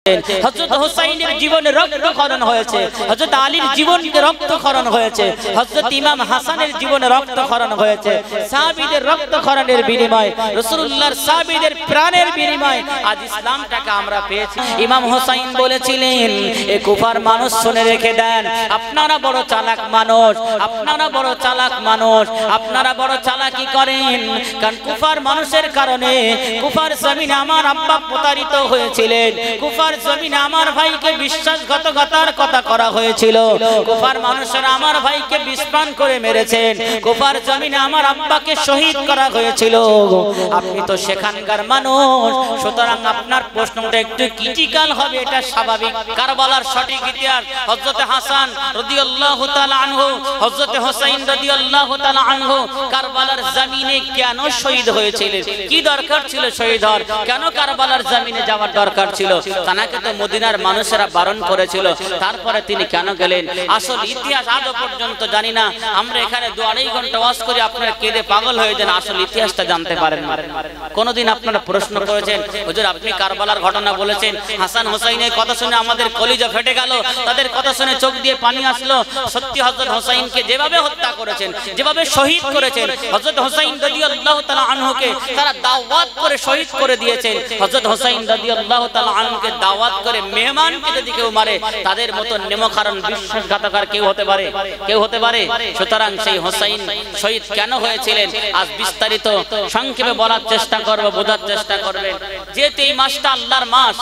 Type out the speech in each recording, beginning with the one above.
হযরত হুসাইনের জীবনে রক্তক্ষরণ হয়েছে, হযরত আলীর জীবনে রক্তক্ষরণ হয়েছে, হযরত ইমাম হাসানের জীবনে রক্তক্ষরণ হয়েছে। সাহাবীদের রক্তক্ষরণের বিনিময়ে, রাসূলুল্লাহর সাহাবীদের প্রাণের বিনিময়ে আজ ইসলামটাকে আমরা পেয়েছি। ইমাম হুসাইন বলেছিলেন, এ কুফার মানুষ শুনে রেখে দেন, আপনারা বড় চালাক মানুষ, আপনারা বড় চালাক মানুষ, আপনারা বড় চালাকি করেন। কারণ কুফার মানুষের কারণে কুফার জমিনে আমার আব্বা প্রতারিত হয়েছিলেন, কুফার জমিনে আমার ভাইকে বিশ্বাসঘাতকতার কথা করা হয়েছিল, কুফার মানুষেরা আমার ভাইকে বিষপান করে মেরেছেন, কুফার জমিনে আমার আব্বাকে শহীদ করা হয়েছিল। আপনি তো সেখানকার মানুষ, সুতরাং আপনার প্রশ্নটা একটু ক্রিটিক্যাল হবে, এটা স্বাভাবিক। কারবালার সঠিক ইতিহাস, হযরত হাসান রাদিয়াল্লাহু তাআলা আনহু, হযরত হুসাইন রাদিয়াল্লাহু তাআলা আনহু কারবালার জমিনে কেন শহীদ হয়েছিলেন? কি দরকার ছিল শহীদ হওয়ার? কেন কারবালার জমিনে যাওয়ার দরকার ছিল? তাকে তো মদিনার মানুষেরা বারণ করেছিল, তারপরে তিনি কেন গেলেন? আসল ইতিহাস আজও পর্যন্ত জানি না। আমরা এখানে 2-2.5 ঘন্টা ওয়াজ করি, আপনারা কেঁদে পাগল হয়ে যান, আসল ইতিহাসটা জানতে পারেন না। কোনদিন আপনারা প্রশ্ন করেছেন, হুজুর আপনি কারবালার ঘটনা বলেছেন, হাসান হুসাইনের কথা শুনে আমাদের কলিজা ফেটে গেল, তাদের কথা শুনে চোখ দিয়ে পানি আসলো। সত্যি হযরত হুসাইনকে যেভাবে হত্যা করেছেন, যেভাবে শহীদ করেছেন, হযরত হুসাইন রাদিয়াল্লাহু তাআলা আনহুকে তারা দাওয়াত করে শহীদ করে দিয়েছেন। হযরত হুসাইন রাদিয়াল্লাহু তাআলা আনহুকে দাওয়াত করে মেহমানকে যদি কেউ মারে, তাদের মতো নেমখারান বিশ্বাসঘাতকর কেউ হতে পারে? কেউ হতে পারে? সুতরাং সেই হুসাইন শহীদ কেন হয়েছিলেন আজ বিস্তারিত সংক্ষেপে বলার চেষ্টা করব, বোঝার চেষ্টা করবেন। যেহেতু এই মাসটা আল্লাহর মাস,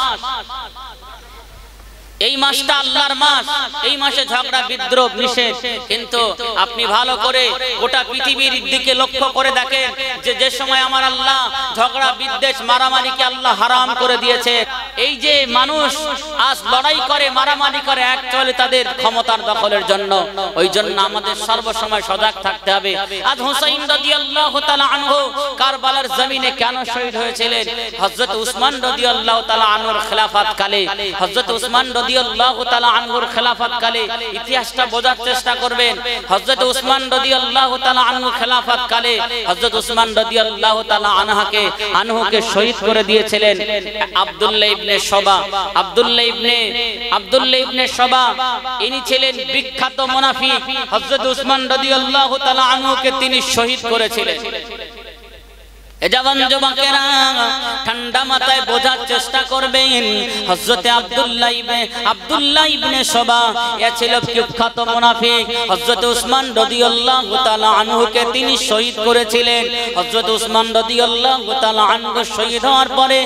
এই মাসটা আল্লাহর মাস, এই মাসে ঝগড়া বিদ্রোহ নিষেধ। কিন্তু আপনি ভালো করে গোটা পৃথিবীর দিকে লক্ষ্য করে দেখেন যে যে সময় আমার আল্লাহ ঝগড়া বিদ্বেষ মারামারিকে আল্লাহ হারাম করে দিয়েছে, এই যে মানুষ আজ লড়াই করে মারামারি করে অ্যাকচুয়ালি তাদের ক্ষমতার দখলের জন্য। ওই জন্য আমাদের সর্বসময় সজাগ থাকতে হবে। আজ হুসাইন রাদিয়াল্লাহু তাআলা আনহু কারবালার জমিনে কেন শহীদ হয়েছিলেন? হযরত উসমান রাদিয়াল্লাহু তাআলা আনহুর খেলাফত কালে, হযরত উসমান রাদিয়াল্লাহু তাআলা আনহুর খেলাফত কালে ইতিহাসটা বোঝার চেষ্টা করবেন। হযরত উসমান রাদিয়াল্লাহু তাআলা আনহু খেলাফত কালে হযরত উসমান রাদিয়াল্লাহু তাআলা আনহুকে শহীদ করে দিয়েছিলেন আব্দুল্লাহ ইবনে শবা। আব্দুল্লাহ ইবনে শবা ইনি ছিলেন বিখ্যাত মুনাফিক। হযরত উসমান রাদিয়াল্লাহু তাআলা আনহুকে তিনি শহীদ করেছিলেন। জওয়ান যুবকেরা ঠান্ডা মাথায় বোঝার চেষ্টা করবেন। হযরত আব্দুল্লাহ ইবনে শবা এ ছিল বিখ্যাত মুনাফিক। হযরত উসমান রাদিয়াল্লাহু তাআলা আনহুকে তিনি শহীদ করেছিলেন। হযরত উসমান রাদিয়াল্লাহু তাআলা আনহু শহীদ হওয়ার পরে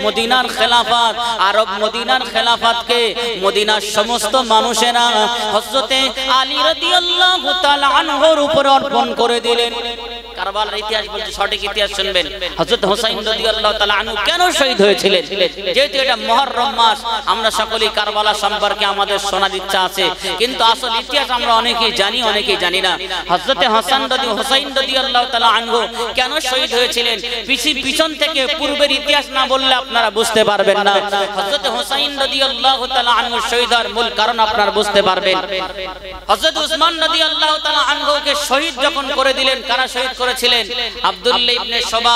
মদিনার খেলাফত, আরব মদিনার খেলাফতকে মদিনার সমস্ত মানুষেরা হযরত আলী রাদিয়াল্লাহু তাআলা আনহুর উপর অর্পণ করে দিলেন। কারবালার ইতিহাস বলতে সঠিক ইতিহাস শুনবেন। হযরত হুসাইন রাদিয়াল্লাহু তাআলা আনহু কেন শহীদ হয়েছিলেন? যেহেতু এটা মুহররম মাস, আমরা সকলেই কারবালা সম্পর্কে আমাদের শোনার ইচ্ছা আছে, কিন্তু আসল ইতিহাস আমরা অনেকেই জানি, অনেকেই জানি না। হযরত হুসাইন রাদিয়াল্লাহু তাআলা আনহু কেন শহীদ হয়েছিলেন পিছন থেকে পূর্বের ইতিহাস না বললে আপনারা বুঝতে পারবেন না। হযরত হুসাইন রাদিয়াল্লাহু তাআলা আনহু শহীদ হওয়ার মূল কারণ আপনারা বুঝতে পারবেন। হযরত উসমান রাদিয়াল্লাহু তাআলা আনহুকে শহীদ যখন করে দিলেন, কারা শহীদ করেছিলেন? আব্দুল্লাহ ইবনে শবা।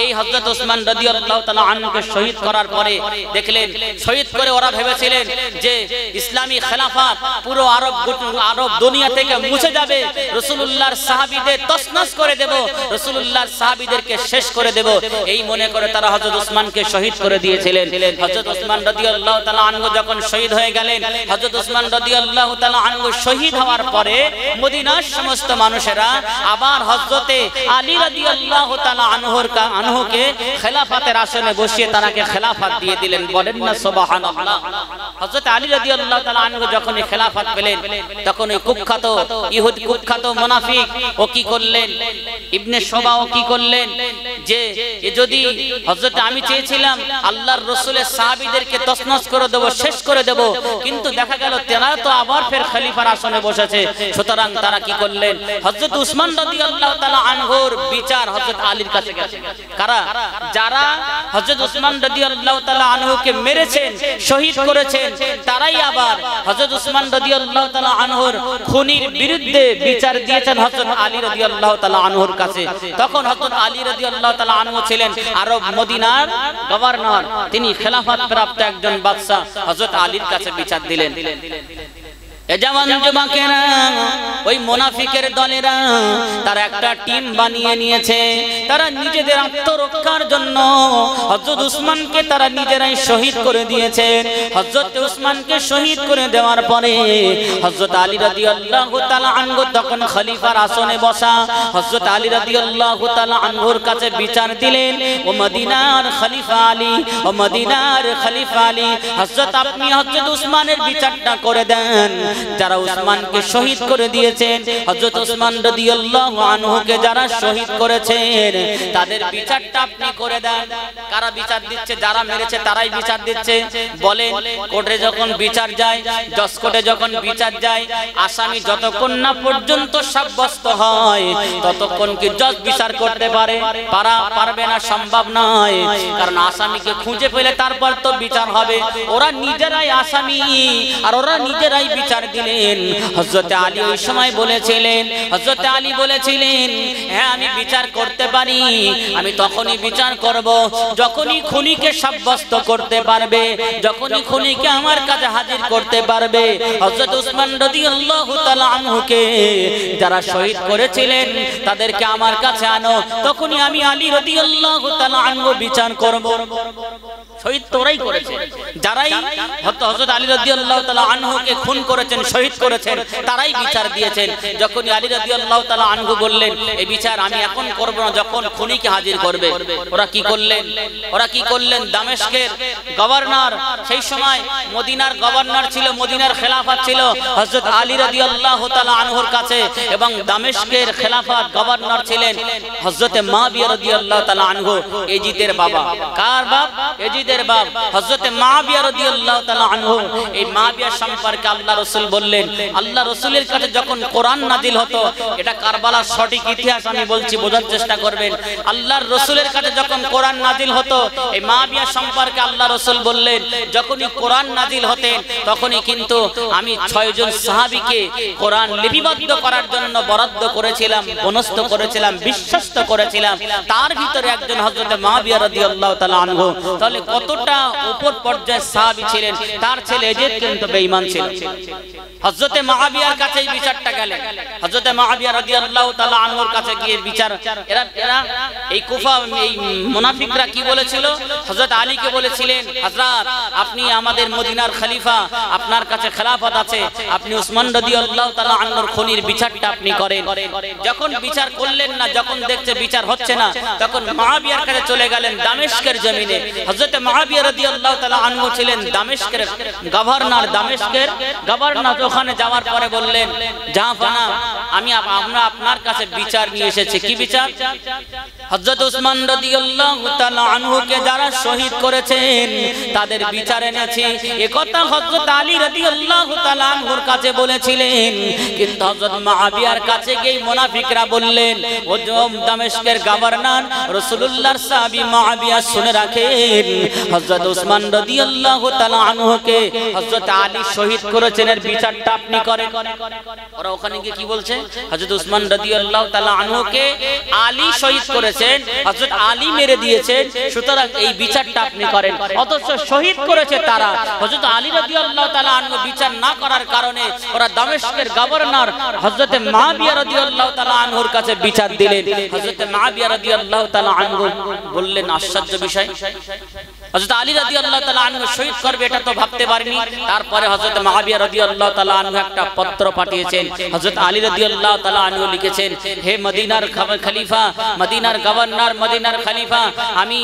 এই হযরত উসমান রাদিয়াল্লাহু তাআলা আনহুকে শহীদ করার পরে দেখলেন, শহীদ করে ওরা ভেবেছিলেন যে ইসলামী খেলাফত পুরো আরব দুনিয়া থেকে মুছে যাবে, রাসূলুল্লাহর সাহাবীদের তছনছ করে দেব, রাসূলুল্লাহর সাহাবীদেরকে শেষ করে দেব, এই মনে করে তারা হযরত উসমানকে শহীদ করে দিয়েছিলেন। হযরত উসমান রাদিয়াল্লাহু তাআলা আনহু যখন শহীদ হয়ে গেলেন, হযরত উসমান রাদিয়াল্লাহু তাআলা আনহু শহীদ হওয়ার পরে মদিনার সমস্ত মানুষেরা আবার হযরত আলী রাদিয়াল্লাহু তাআলা আনহুকে খেলাফতের আসনে বসিয়ে তারাকে খেলাফত দিয়ে দিলেন। বলেন না সুবহানাল্লাহ। হযরত আলী রাদিয়াল্লাহু তাআলা আনহু যখন এই খেলাফত পেলেন, তখন ওই কুখ্যাত মুনাফিক ও কি করলেন? ইবনে শবা ও কি করলেন যে যদি হযরত আমি চেয়েছিলাম আল্লাহর রাসূলের সাহাবীদেরকে তছনছ করে দেব, শেষ করে দেব, কিন্তু দেখা গেল তারা তো আবার ফের খলিফার আসনে বসেছে। সুতরাং তারা কি করলেন? হযরত উসমান রাদিয়াল্লাহু তাআলা আনহুর বিচার হযরত আলীর কাছে গেছে। কারা? যারা হযরত উসমান রাদিয়াল্লাহু তাআলা আনহুকে মেরেছেন, শহীদ করেছেন, করেছেন তারাই আবার হযরত উসমান রাদিয়াল্লাহু তাআলা আনহুর খুনির বিরুদ্ধে বিচার দিয়েছেন হযরত আলী রাদিয়াল্লাহু তাআলা আনহুর কাছে। তখন হযরত আলী রাদিয়াল্লাহু তাআলা আনহু ছিলেন আরব মদিনার গভর্নর, তিনি খেলাফত প্রাপ্ত একজন বাদশা, হযরত আলীর কাছে বিচার দিলেন। জওয়ান যুবকেরা, ওই মুনাফিকের দলেরা তারা একটা টিম বানিয়ে নিয়েছে। তারা নিজেদের আত্মরক্ষার জন্য হযরত উসমানকে তারা নিজেরাই শহীদ করে দিয়েছেন। হযরত উসমানকে শহীদ করে দেওয়ার পরে হযরত আলী রাদিয়াল্লাহু তাআলা আনহু তখন খলিফার আসনে বসা। হযরত আলী রাদিয়াল্লাহু তাআলা আনহুর কাছে বিচার দিলেন, ও মদিনার খলিফা আলী, ও মদিনার খলিফা আলী, হযরত আপনি হযরত উসমানের বিচারটা করে দেন। যারা উসমানকে শহীদ করে দিয়েছেন, হযরত উসমান রাদিয়াল্লাহু আনহুকে যারা শহীদ করেছেন, তাদের বিচারটা আপনি করে দেন। কারা বিচার দিচ্ছে? যারা মেরেছে তারাই বিচার দিচ্ছে। বলেন, কোর্টে যখন বিচার যায়, জজ কোর্টে যখন বিচার যায়, আসামি যতক্ষণ না পর্যন্ত সাব্যস্ত হয় ততক্ষণ কি জজ বিচার করতে পারবে না? সম্ভব নয়। কারণ আসামিকে খুঁজে পেলে তারপর তো বিচার হবে। ওরা নিজেরাই আসামি আর ওরা নিজেরাই বিচার দিলেন। হযরত আলী ওই সময় বলেছিলেন, হযরত আলী বলেছিলেন, হ্যাঁ আমি বিচার করতে পারি, আমি তখনই বিচার করব যখনই খুনিকে সাব্যস্ত করতে পারবে, যখনই খুনিকে আমার কাছে হাজির করতে পারবে। হযরত উসমান রাদিয়াল্লাহু তাআলা আনহুকে যারা শহীদ করেছিলেন তাদেরকে আমার কাছে আনো, তখনই আমি আলী রাদিয়াল্লাহু তাআলা আনহু বিচার করব। শহীদ তোরাই করেছে, যারাই হযরত আলী রাদিয়াল্লাহু তাআলা আনহুকে খুন করেছেন, শহীদ করেছেন, তারাই বিচার দিয়েছেন। যখন আলী রাদিয়াল্লাহু তাআলা আনহু বললেন এই বিচার আমি এখন করব না, যখন খুনিকে হাজির করবে, ওরা কি করলেন? ওরা কি করলেন? দামেস্কের গভর্নর, সেই সময় মদিনার গভর্নর ছিল, মদিনার খেলাফত ছিল হযরত আলী রাদিয়াল্লাহু তাআলা আনহুর কাছে, এবং দামেস্কের খেলাফত গভর্নর ছিলেন হযরত মুআবিয়া রাদিয়াল্লাহু তাআলা আনহু, এজিদের বাবা। কার বাপ? এজিদের বাপ, হযরত মুআবিয়া রাদিয়াল্লাহু তাআলা আনহু। এই মুআবিয়া সম্পর্কে আল্লাহ রাসূল বললেন, আল্লাহ রাসূলের কাছে যখন কোরআন নাজিল হতো, এটা কারবালার সঠিক ইতিহাস আমি বলছি, বোঝার চেষ্টা করবেন। আল্লাহর রাসূলের কাছে যখন কোরআন নাজিল হতো, এই মুআবিয়া সম্পর্কে আল্লাহ রাসূল বললেন, যখনই কোরআন নাজিল হতেন তখনই কিন্তু আমি 6 জন সাহাবীকে কোরআন লিপিবদ্ধ করার জন্য বরাদ্দ করেছিলাম, বনস্থ করেছিলাম, বিশ্বস্ত করেছিলাম। তার ভিতরে একজন হযরত মুআবিয়া রাদিয়াল্লাহু তাআলা আনহু। তাহলে কতটা উপর পর্যায়ের সাহাবী ছিলেন। তার ছেলে এজিদ কিন্তু বেঈমান ছিল। হযরত মুআবিয়ার কাছে এই বিচারটা গেলেন, হযরত মুআবিয়া রাদিয়াল্লাহু তাআলা আনহুর কাছে গিয়ে বিচার। এরা এই কুফা, এই মুনাফিকরা কি বলেছিল? হযরত আলীকে বলেছিলেন, হযরত আপনি আমাদের মদিনার খলিফা, আপনার কাছে খেলাফত আছে, আপনি উসমান রাদিয়াল্লাহু তাআলা আনহুর খুনির বিচারটা আপনি করেন। যখন বিচার করলেন না, যখন দেখছে বিচার হচ্ছে না, তখন মুআবিয়ার কাছে চলে গেলেন দামেস্কের জমিনে। হযরত মুআবিয়া রাদিয়াল্লাহু তাআলা আনহু ছিলেন দামেস্কের গভর্নর, দামেস্কের গভর্নর। ওখানে যাওয়ার পরে বললেন, জাহাপানা আমরা আপনার কাছে বিচার নিয়ে এসেছি। কি বিচার? হযরত উসমান রাদিয়াল্লাহু তাআলা আনহুকে যারা শহীদ করেছেন তাদের বিচার এনেছি। একথা হযরত আলী রাদিয়াল্লাহু তাআলা আনহুর কাছে বলেছিলেন, কিন্তু হযরত মুআবিয়ার কাছে গিয়ে মুনাফিকরা বললেন, ও দামেস্কের গভর্নর রাসূলুল্লাহর সাহাবী মুআবিয়া, শুনে রাখেন, হযরত উসমান রাদিয়াল্লাহু তাআলা আনহুকে হযরত আলী শহীদ করেছেন, এর বিচারটা আপনি করেন। ওরা ওখানে গিয়ে কি বলছে? হযরত উসমান রাদিয়াল্লাহু তাআলা আনহুকে আলী শহীদ করেছেন, হযরত আলী মেরে দিয়েছেন, সুতরাং এই বিচারটা আপনি করেন। অথচ শহীদ করেছে তারা। হযরত আলী রাদিয়াল্লাহু তাআলা আনহু বিচার না করার কারণে ওরা দামেস্কের গভর্নর হযরত মুআবিয়া রাদিয়াল্লাহু তাআলা আনহুর কাছে বিচার দিলেন। হযরত মুআবিয়া রাদিয়াল্লাহু তাআলা আনহু বললেন, আশ্চর্য বিষয়, হযরত আলী রাদিয়াল্লাহু তাআলা আনহু শহীদ করবে এটা তো ভাবতে পারিনি। তারপরে হযরত মুআবিয়া রাদিয়াল্লাহু তাআলা আনহু একটা পত্র পাঠিয়েছেন। হযরত আলী রাদিয়াল্লাহু তাআলা আনহু লিখেছেন, হে মদিনার খলিফা, মদিনার গভর্নর, মদিনার খলিফা, আমি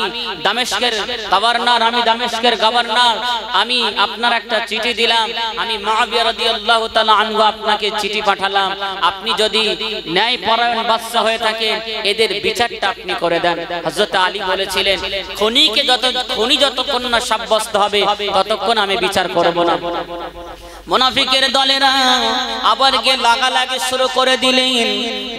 দামেস্কের গভর্নর, আমি দামেস্কের গভর্নর, আমি আপনার একটা চিঠি দিলাম, আমি মুআবিয়া রাদিয়াল্লাহু তাআলা আনহু আপনাকে চিঠি পাঠালাম। আপনি যদি ন্যায়পরায়ণ বাদশা হয়ে থাকেন, এদের বিচারটা আপনি করে দেন। হযরত আলী বলেছিলেন, খুনি উনি যতক্ষণ না সাব্যস্ত হবে ততক্ষণ আমি বিচার করব না। মুনাফিকের দলেরা আবার গিয়ে লাগালাগি শুরু করে দিলেন।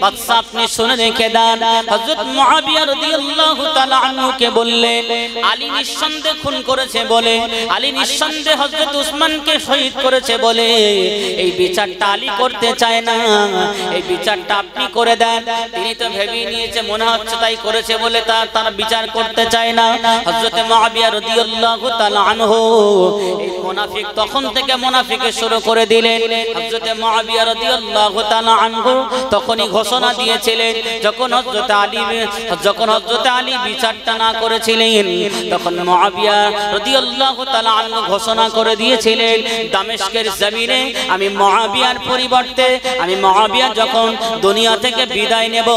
বাদশা আপনি শুনে রেখে দেন, হযরত মুআবিয়া রাদিয়াল্লাহু তাআলা আনহুকে বললেন, আলী নিঃসন্দেহে খুন করেছে বলে, আলী নিঃসন্দেহে হযরত উসমানকে শহীদ করেছে বলে এই বিচারটা আলী করতে চায় না, এই বিচারটা আপনি করে দেন। তিনি তো ভেবে নিয়েছে মনে হচ্ছে তাই করেছে বলে তার বিচার করতে চায় না। হযরত মুআবিয়া রাদিয়াল্লাহু তাআলা আনহু এই মুনাফিক তখন থেকে মুনাফিকের শুরু করে দিলেন। হযরত মুআবিয়া রাদিয়াল্লাহু তাআলা আনহু তখনই ঘোষণা দিয়েছিলেন, যখন হযরত আলী বিচারটা না করেছিলেন তখন মুআবিয়া রাদিয়াল্লাহু তাআলা আনহু ঘোষণা করে দিয়েছিলেন, দামেস্কের জমিনে আমি মুআবিয়ার পরিবর্তে আমি মুআবিয়া যখন দুনিয়া থেকে বিদায় নেব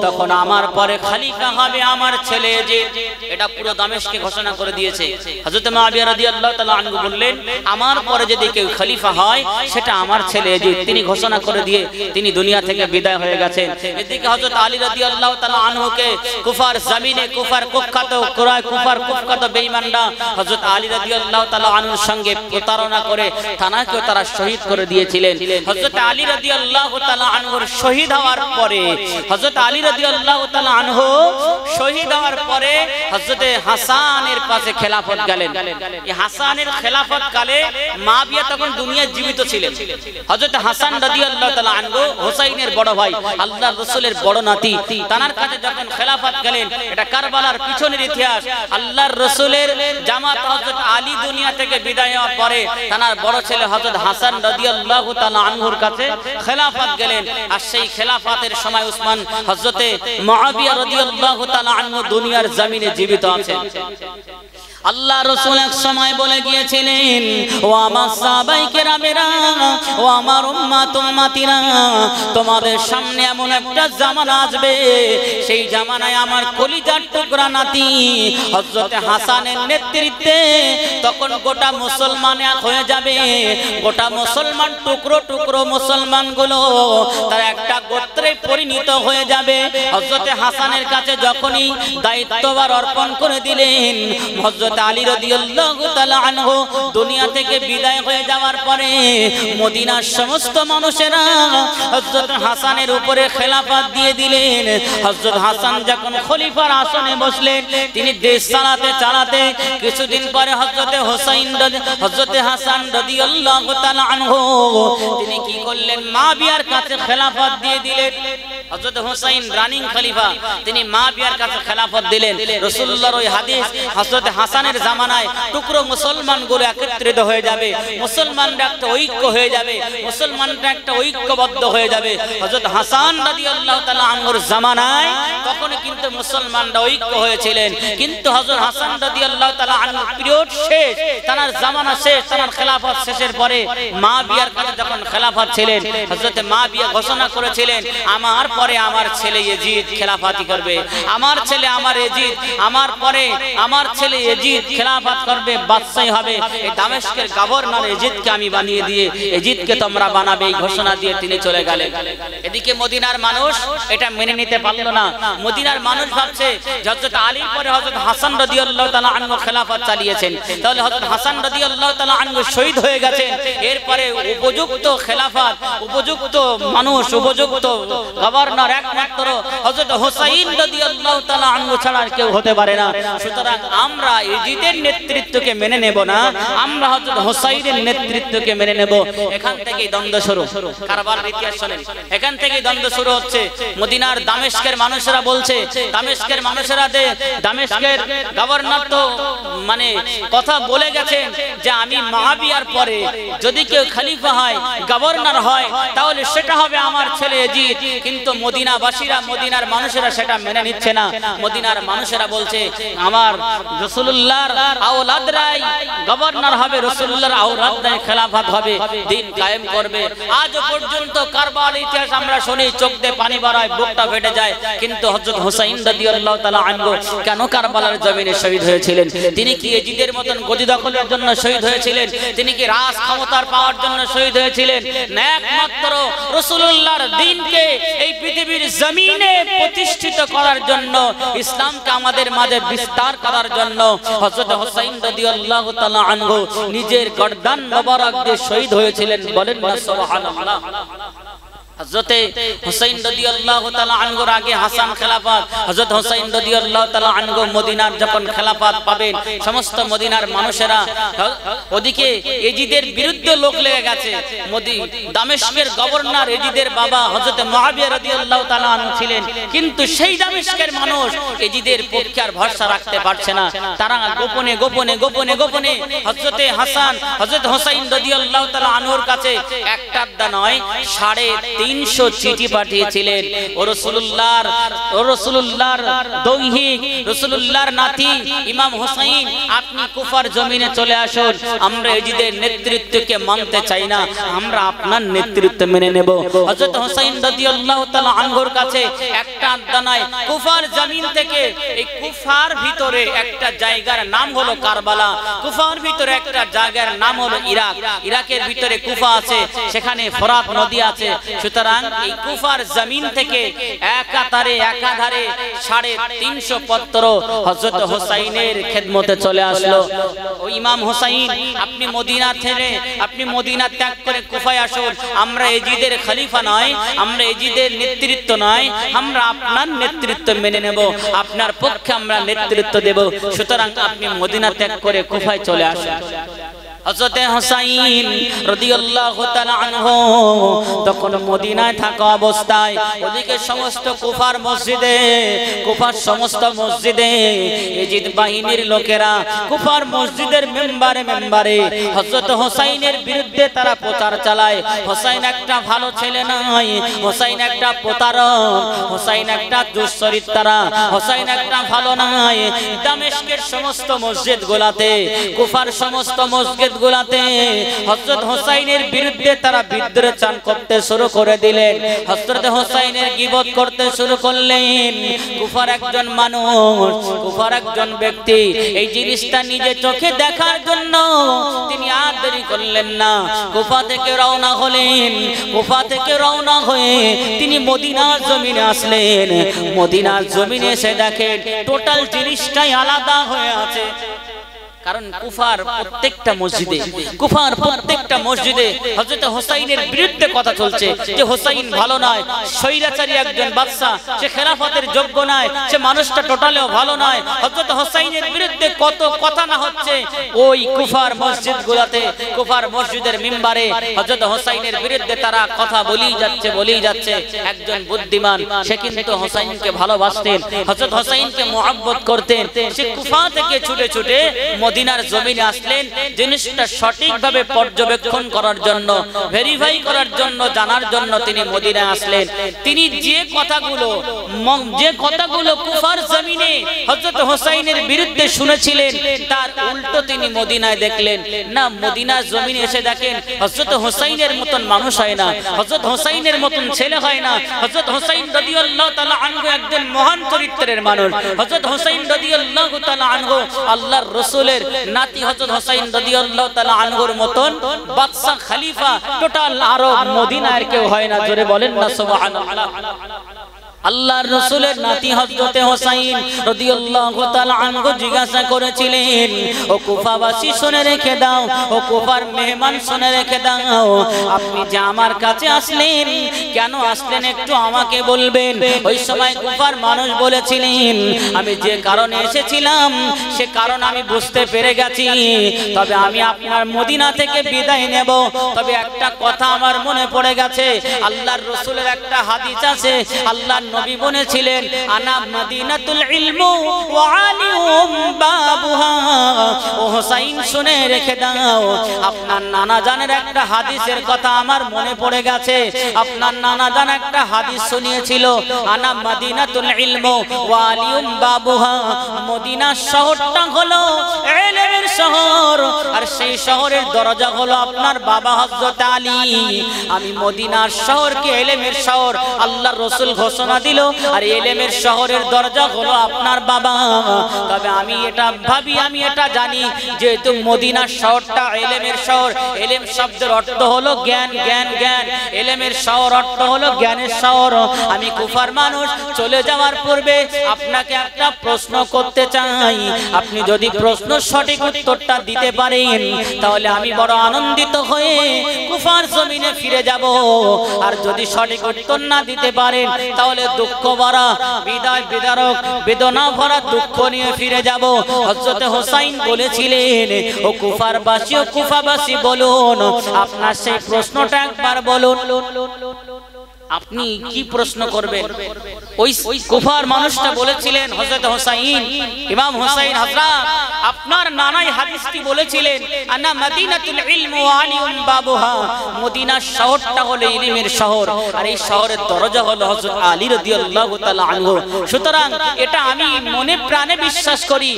তখন আমার পরে খলিফা হবে আমার ছেলে ইয়াজিদ। এটা পুরো দামেস্কে ঘোষণা করে দিয়েছে। হযরত মুআবিয়া রাদিয়াল্লাহু তাআলা আনহু বললেন, আমার পরে যদি কেউ খলিফা হয় সেটা আমার ছেলে ইয়াজিদ। তিনি ঘোষণা করে দিয়ে তিনি দুনিয়া থেকে বিদায় হয়ে গেছেন। এদিকে হযরত আলী রাদিয়াল্লাহু তাআলা আনহুকে কুফার জমিনে কুফার কুখ্যাত বেঈমানরা হযরত আলী রাদিয়াল্লাহু তাআলা আনহুর সঙ্গে প্রতারণা করে তানাকেও তারা শহীদ করে দিয়েছিলেন। হযরত আলী রাদিয়াল্লাহু তাআলা আনহুর শহীদ হওয়ার পরে হযরত আলী রাদিয়াল্লাহু তাআলা আনহু শহীদ হওয়ার পরে হযরত হাসানের পাশে খেলাফত গেলেন। এই হাসানের খেলাফত কালে মুআবিয়া তখন দুনিয়ায় জীবিত ছিলেন। হযরত হাসান রাদিয়াল্লাহু তাআলা আনহু হুসাইনের বড় ভাই, আল্লাহর রাসূলের বড় নাতি, তানার কাছে যখন খেলাফত গেলেন, এটা কারবালার পিছনের ইতিহাস। আল্লাহর রাসূলের জামাত হযরত আলী দুনিয়া থেকে বিদায় হওয়ার পরে তানার বড় ছেলে হযরত হাসান রাদিয়াল্লাহু তাআলা আনহুর কাছে খেলাফত গেলেন। আর সেই খেলাফতের সময় উসমান হযরতে মুআবিয়া রাদিয়াল্লাহু তাআলা আনহু দুনিয়ার জমিনে জীবিত আছেন। আল্লাহ রাসূল এক সময় বলে গিয়েছিলেন, ও আমার সাহাবায়ে কেরামেরা, ও আমার উম্মতিরা, তোমাদের সামনে এমন একটা জামানা আসবে, সেই জামানায় আমার কলিজার টুকরা নাতি হযরত হাসানের নেতৃত্বে তখন গোটা মুসলমান এক হয়ে যাবে। গোটা মুসলমান টুকরো টুকরো মুসলমানগুলো তার একটা গোত্রে পরিণত হয়ে যাবে। হযরত হাসানের কাছে যখনই দায়িত্বভার অর্পণ করে দিলেন, হযরত আলী রাদিয়াল্লাহু তাআলা আনহু দুনিয়া থেকে বিদায় হয়ে যাওয়ার পরে মদিনার সমস্ত মানুষেরা হযরত হাসানের উপরে খেলাফত দিয়ে দিলেন। হযরত হাসান যখন খলিফার আসনে বসলেন, তিনি দেশ চালাতে কিছুদিন পরে হযরত হাসান রাদিয়াল্লাহু তাআলা আনহু তিনি কি করলেন, মুআবিয়ার কাছে খেলাফত দিয়ে দিলেন। হযরত হুসাইন রানিং খলিফা, তিনি মুআবিয়ার কাছে খেলাফত দিলেন। রাসূলুল্লাহর ওই হাদিস, হযরত হাসানের জামানায় টুকরো মুসলমানগুলো একত্রিত হয়ে যাবে, মুসলমানরা একটা ঐক্য হয়ে যাবে, মুসলমানরা একটা ঐক্যবদ্ধ হয়ে যাবে। হযরত হাসান রাদিয়াল্লাহু তাআলা আনহুর জামানায় তখন কিন্তু মুসলমানরা ঐক্য হয়েছিলেন, কিন্তু হযরত হাসান রাদিয়াল্লাহু তাআলা আনহু পিরিয়ড শেষ, তার জামানা শেষ, তার খেলাফত শেষের পরে মুআবিয়ার কাছে যখন খেলাফত ছিলেন, হযরত মুআবিয়া ঘোষণা করেছিলেন, আমার পরে আমার ছেলে ইয়াজিদ খেলাফতি করবে, আমার ছেলে আমার ইয়াজিদ, আমার পরে আমার ছেলে ইয়াজিদ খেলাফত করবে, বাদশাহী হবে। এই দামেস্কের গভর্নর ইয়াজিদকে আমি বানিয়ে দিয়ে ইয়াজিদকে তোমরা বানাবে, এই ঘোষণা দিয়ে তিনি চলে গেলেন। এদিকে মদিনার মানুষ এটা মেনে নিতে পারল না। মদিনার মানুষ ভাবছে হযরত আলীর পরে হযরত হাসান রাদিয়াল্লাহু তাআলা আনহু খেলাফত চালিয়েছেন, তাহলে হযরত হাসান রাদিয়াল্লাহু তাআলা আনহু শহীদ হয়ে গেছেন, এরপরে উপযুক্ত খেলাফত, উপযুক্ত মানুষ, উপযুক্ত গভর্নর একমাত্র হযরত হুসাইন রাদিয়াল্লাহু তাআলা আনহু ছাড়া আর কেউ হতে পারে না। সুতরাং আমরা ইয়াজিদের নেতৃত্বকে মেনে নেব না, আমরা হযরত হুসাইনের নেতৃত্বকে মেনে নেব। এখান থেকেই দ্বন্দ্ব শুরু। কারবালার ইতিহাস শুনেন, এখান থেকেই দ্বন্দ্ব শুরু হচ্ছে। মদিনার দামেস্কের মানুষেরা বলছে, দামেস্কের গভর্নর তো মানে কথা বলে গেছেন যে আমি মুআবিয়ার পরে যদি কেউ খলিফা হয়, গভর্নর হয়, তাহলে সেটা হবে আমার ছেলে ইয়াজিদ। কিন্তু মদিনাবাসীরা, মদিনার মানুষেরা সেটা মেনে নিচ্ছে না। মদিনার মানুষেরা বলছে আমার রাসূলুল্লাহর আওলাদরাই গভর্নর হবে, রাসূলুল্লাহর আওলাদরাই খেলাফত হবে, দিন কায়েম করবে। আজ পর্যন্ত কারবালার ইতিহাস আমরা শুনি, চোখ দিয়ে পানি বেরোয়, বুকটা ফেটে যায়। কিন্তু হযরত হুসাইন রাদিয়াল্লাহু তাআলা আনহু কেন কারবালার জমিনে শহীদ হয়েছিলেন? তিনি কি ইয়াজিদের মতন গদি দখলের জন্য শহীদ হয়েছিলেন? তিনি কি রাজ ক্ষমতার পাওয়ার জন্য শহীদ হয়েছিলেন? না, একমাত্র রাসূলুল্লাহর দ্বীনকে এই পৃথিবীর জমিনে প্রতিষ্ঠিত করার জন্য, ইসলামকে আমাদের মাঝে বিস্তার করার জন্য হযরত হুসাইন রাদিয়াল্লাহু তাআলা আনহু নিজের গর্দান মোবারক দিয়ে শহীদ হয়েছিলেন। বলেন না সুবহানাল্লাহ। হযরত হুসাইন রাদিয়াল্লাহু তাআলা আনহুর আগে হাসান খেলাফত, হযরত হুসাইন রাদিয়াল্লাহু তাআলা আনহু মদিনার যখন খেলাফত পাবেন, সমস্ত মদিনার মানুষেরা ওদিকে এজিদের বিরুদ্ধে লোক লেগে গেছে। দামেস্কের গভর্নর এজিদের বাবা হযরত মুআবিয়া রাদিয়াল্লাহু তাআলা আনহু ছিলেন, কিন্তু সেই দামেস্কের মানুষ এজিদের পক্ষে আর ভরসা রাখতে পারছে না। তারা গোপনে গোপনে গোপনে গোপনে হযরত হাসান, হযরত হুসাইন রাদিয়াল্লাহু তাআলা আনহুর কাছে একটা নয় 350 চিঠি পাঠিয়েছিলেন। ও রাসূলুল্লাহর দৈহিক, রাসূলুল্লাহর নাতি ইমাম হুসাইন, আপনি কুফার জমিনে চলে আসুন, আমরা এজিদের নেতৃত্বকে মানতে চাই না, আমরা আপনার নেতৃত্ব মেনে নেব। হযরত হুসাইন রাদিয়াল্লাহু তাআলা আনহুর কাছে একটা নয়, কুফার জমিন থেকে, এই কুফার ভিতরে একটা জায়গার নাম হলো কারবালা, কুফার ভিতরে একটা জায়গার নাম হলো ইরাক, ইরাকের ভিতরে কুফা আছে, সেখানে ফোরাত নদী আছে। সুতরাং এই কুফার জমিন থেকে একাধারে 350 পত্র হযরত হুসাইনের খেদমতে চলে আসলো। ও ইমাম হুসাইন, আপনি মদিনা থেকে, আপনি মদিনা ত্যাগ করে কুফায় আসুন, আমরা এজিদের খলিফা নয়, আমরা এজিদের নেতৃত্ব নয়, আমরা আপনার নেতৃত্ব মেনে নেব, আপনার পক্ষে আমরা নেতৃত্ব দেব। সুতরাং আপনি মদিনা ত্যাগ করে কুফায় চলে আসুন। হযরত হুসাইন রাদিয়াল্লাহু তাআলা আনহু তখন মদিনায় থাকা অবস্থায় ওদিকে সমস্ত কুফার মসজিদে, কুফার সমস্ত মসজিদে এজিদ বাহিনীর লোকেরা কুফার মসজিদের মেম্বারে হযরত হুসাইনের বিরুদ্ধে তারা প্রচার চালায়। হুসাইন একটা ভালো ছেলে নয়, হুসাইন একটা প্রতারক, হুসাইন একটা দুশ্চরিত্রা, হুসাইন একটা ভালো নয়। দামেস্কের সমস্ত মসজিদগুলোতে, কুফার সমস্ত মসজিদ গুলাতে হযরত হুসাইনের বিরুদ্ধে তারা বিদ্রোহ চান করতে শুরু করে দিলেন, হযরত হুসাইনের গীবত করতে শুরু করলেন। কুফার একজন মানুষ, কুফার একজন ব্যক্তি এই জিনিসটা নিজে চোখে দেখার জন্য তিনি আর দেরি করলেন না, কুফা থেকে রওনা হলেন। কুফা থেকে রওনা হয়ে তিনি মদিনার জমিনে আসলেন। মদিনার জমিনে এসে দেখেন টোটাল জিনিসটাই আলাদা হয়ে আছে। কারণ কুফার প্রত্যেকটা মসজিদে হযরত হুসাইনের বিরুদ্ধে কথা চলছে যে হুসাইন ভালো নয়, স্বৈরাচারী একজন বাদশা, সে খেলাফতের যোগ্য নয়, সে মানুষটা টোটালেও ভালো নয়। হযরত হুসাইনের বিরুদ্ধে কত কথা না হচ্ছে ওই কুফার মসজিদগুলোতে, কুফার মসজিদের মিম্বারে হযরত হুসাইনের বিরুদ্ধে তারা কথা বলেই যাচ্ছে। একজন বুদ্ধিমান, সে কিন্তু হুসাইনকে ভালোবাসতেন, হযরত হুসাইনকে মুহাব্বত করতেন। সে কুফা থেকে ছুটে ছুটে মদিনার জমিনে আসলেন জিনিসটা সঠিকভাবে পর্যবেক্ষণ করার জন্য, ভেরিফাই করার জন্য, জানার জন্য তিনি মদিনায় আসলেন। তিনি যে কথাগুলো কুফার জমিনে হযরত হুসাইনের বিরুদ্ধে শুনেছিলেন তার উল্টো তিনি মদিনায় দেখলেন। না, মদিনার জমিনে এসে দেখেন হযরত হুসাইনের মতন মানুষ হয় না, হযরত হুসাইনের মতন ছেলে হয় না। হযরত হুসাইন রাদিয়াল্লাহু তাআলা আনহু একজন মহান চরিত্রের মানুষ। হযরত হুসাইন রাদিয়াল্লাহু তাআলা আনহু আল্লাহর রাসূলের নাতি হযরত হুসাইন রাদিয়াল্লাহু তাআলা আনহুর মতন বাদশা খলিফা টোটাল আরব মদিনার কেউ হয় না। জোরে বলেন না সুবহানাল্লাহ। আল্লাহর রাসূলের নাতি হযরত হুসাইন রাদিয়াল্লাহু তাআলা আনহু জিজ্ঞাসা করেছিলেন, ও কুফাবাসী শুনে রেখে দাও, ও কুফার মেহমান শুনে রেখে দাও, আপনি যে আমার কাছে আসলেন, কেন আসলেন একটু আমাকে বলবেন। ওই সময় কুফার মানুষ বলেছিলেন, আমি যে কারণে এসেছিলাম সে কারণ আমি বুঝতে পেরে গেছি, তবে আমি আপনার মদিনা থেকে বিদায় নেব। তবে একটা কথা আমার মনে পড়ে গেছে, আল্লাহর রাসূলের একটা হাদিস আছে, আল্লাহ নবী বলেছিলেন, আনা মদিনাতুল ইলমু ওয়া আলিউম বাবুহা। ও হুসাইন শুনে রেখে দাও, আপনার নানা জানের একটা হাদিসের কথা আমার মনে পড়ে গেছে। আপনার নানা জান একটা হাদিস শুনিয়েছিল, আনা মদিনাতুল ইলমু ওয়া আলিউম বাবুহা। মদিনা শহরটা হলো ইলমের শহর, আর সেই শহরের দরজা হলো আপনার বাবা হযরত আলী। আমি মদিনার শহরকে ইলমের শহর আল্লাহর রাসূল ঘোষণা দিল আর এলেমের শহরের দরজা হলো আপনার বাবা। তবে আমি এটা ভাবি, আমি এটা জানি যেহেতু মদিনার শহরটা এলেমের শহর, এলেম শব্দের অর্থ হলো জ্ঞান, জ্ঞান, জ্ঞান, এলেমের শহর অর্থ হলো জ্ঞানের শহর। আমি কুফার মানুষ, চলে যাওয়ার পূর্বে আপনাকে একটা প্রশ্ন করতে চাই। আপনি যদি প্রশ্ন সঠিক উত্তরটা দিতে পারেন তাহলে আমি বড় আনন্দিত হয়ে কুফার জমিনে ফিরে যাব। আর যদি সঠিক উত্তর না দিতে পারেন তাহলে দুঃখ ভরা, বিদায় বিদারক, বেদনা ভরা দুঃখ নিয়ে ফিরে যাব। হযরত হুসাইন বলেছিলেন, ও কুফারবাসী, ও কুফাবাসী বলুন আপনার সেই প্রশ্নটা একবার বলুন। আপনি কি প্রশ্ন করবেন? ওই কুফার মানুষটা বলেছিলেন, হযরত হুসাইন, ইমাম হুসাইন হযরত, আপনার নানাই হাদিসটি বলেছিলেন, আনা মদিনাতুল ইলম ওয়া আলিউন বাবুহা, মদিনার শহরটা হলো ইলমের শহর আর এই শহরের দরজা হলো হযরত আলী রাদিয়াল্লাহু তাআলা আনহু। সুতরাং এটা আমি মনে প্রাণে বিশ্বাস করি,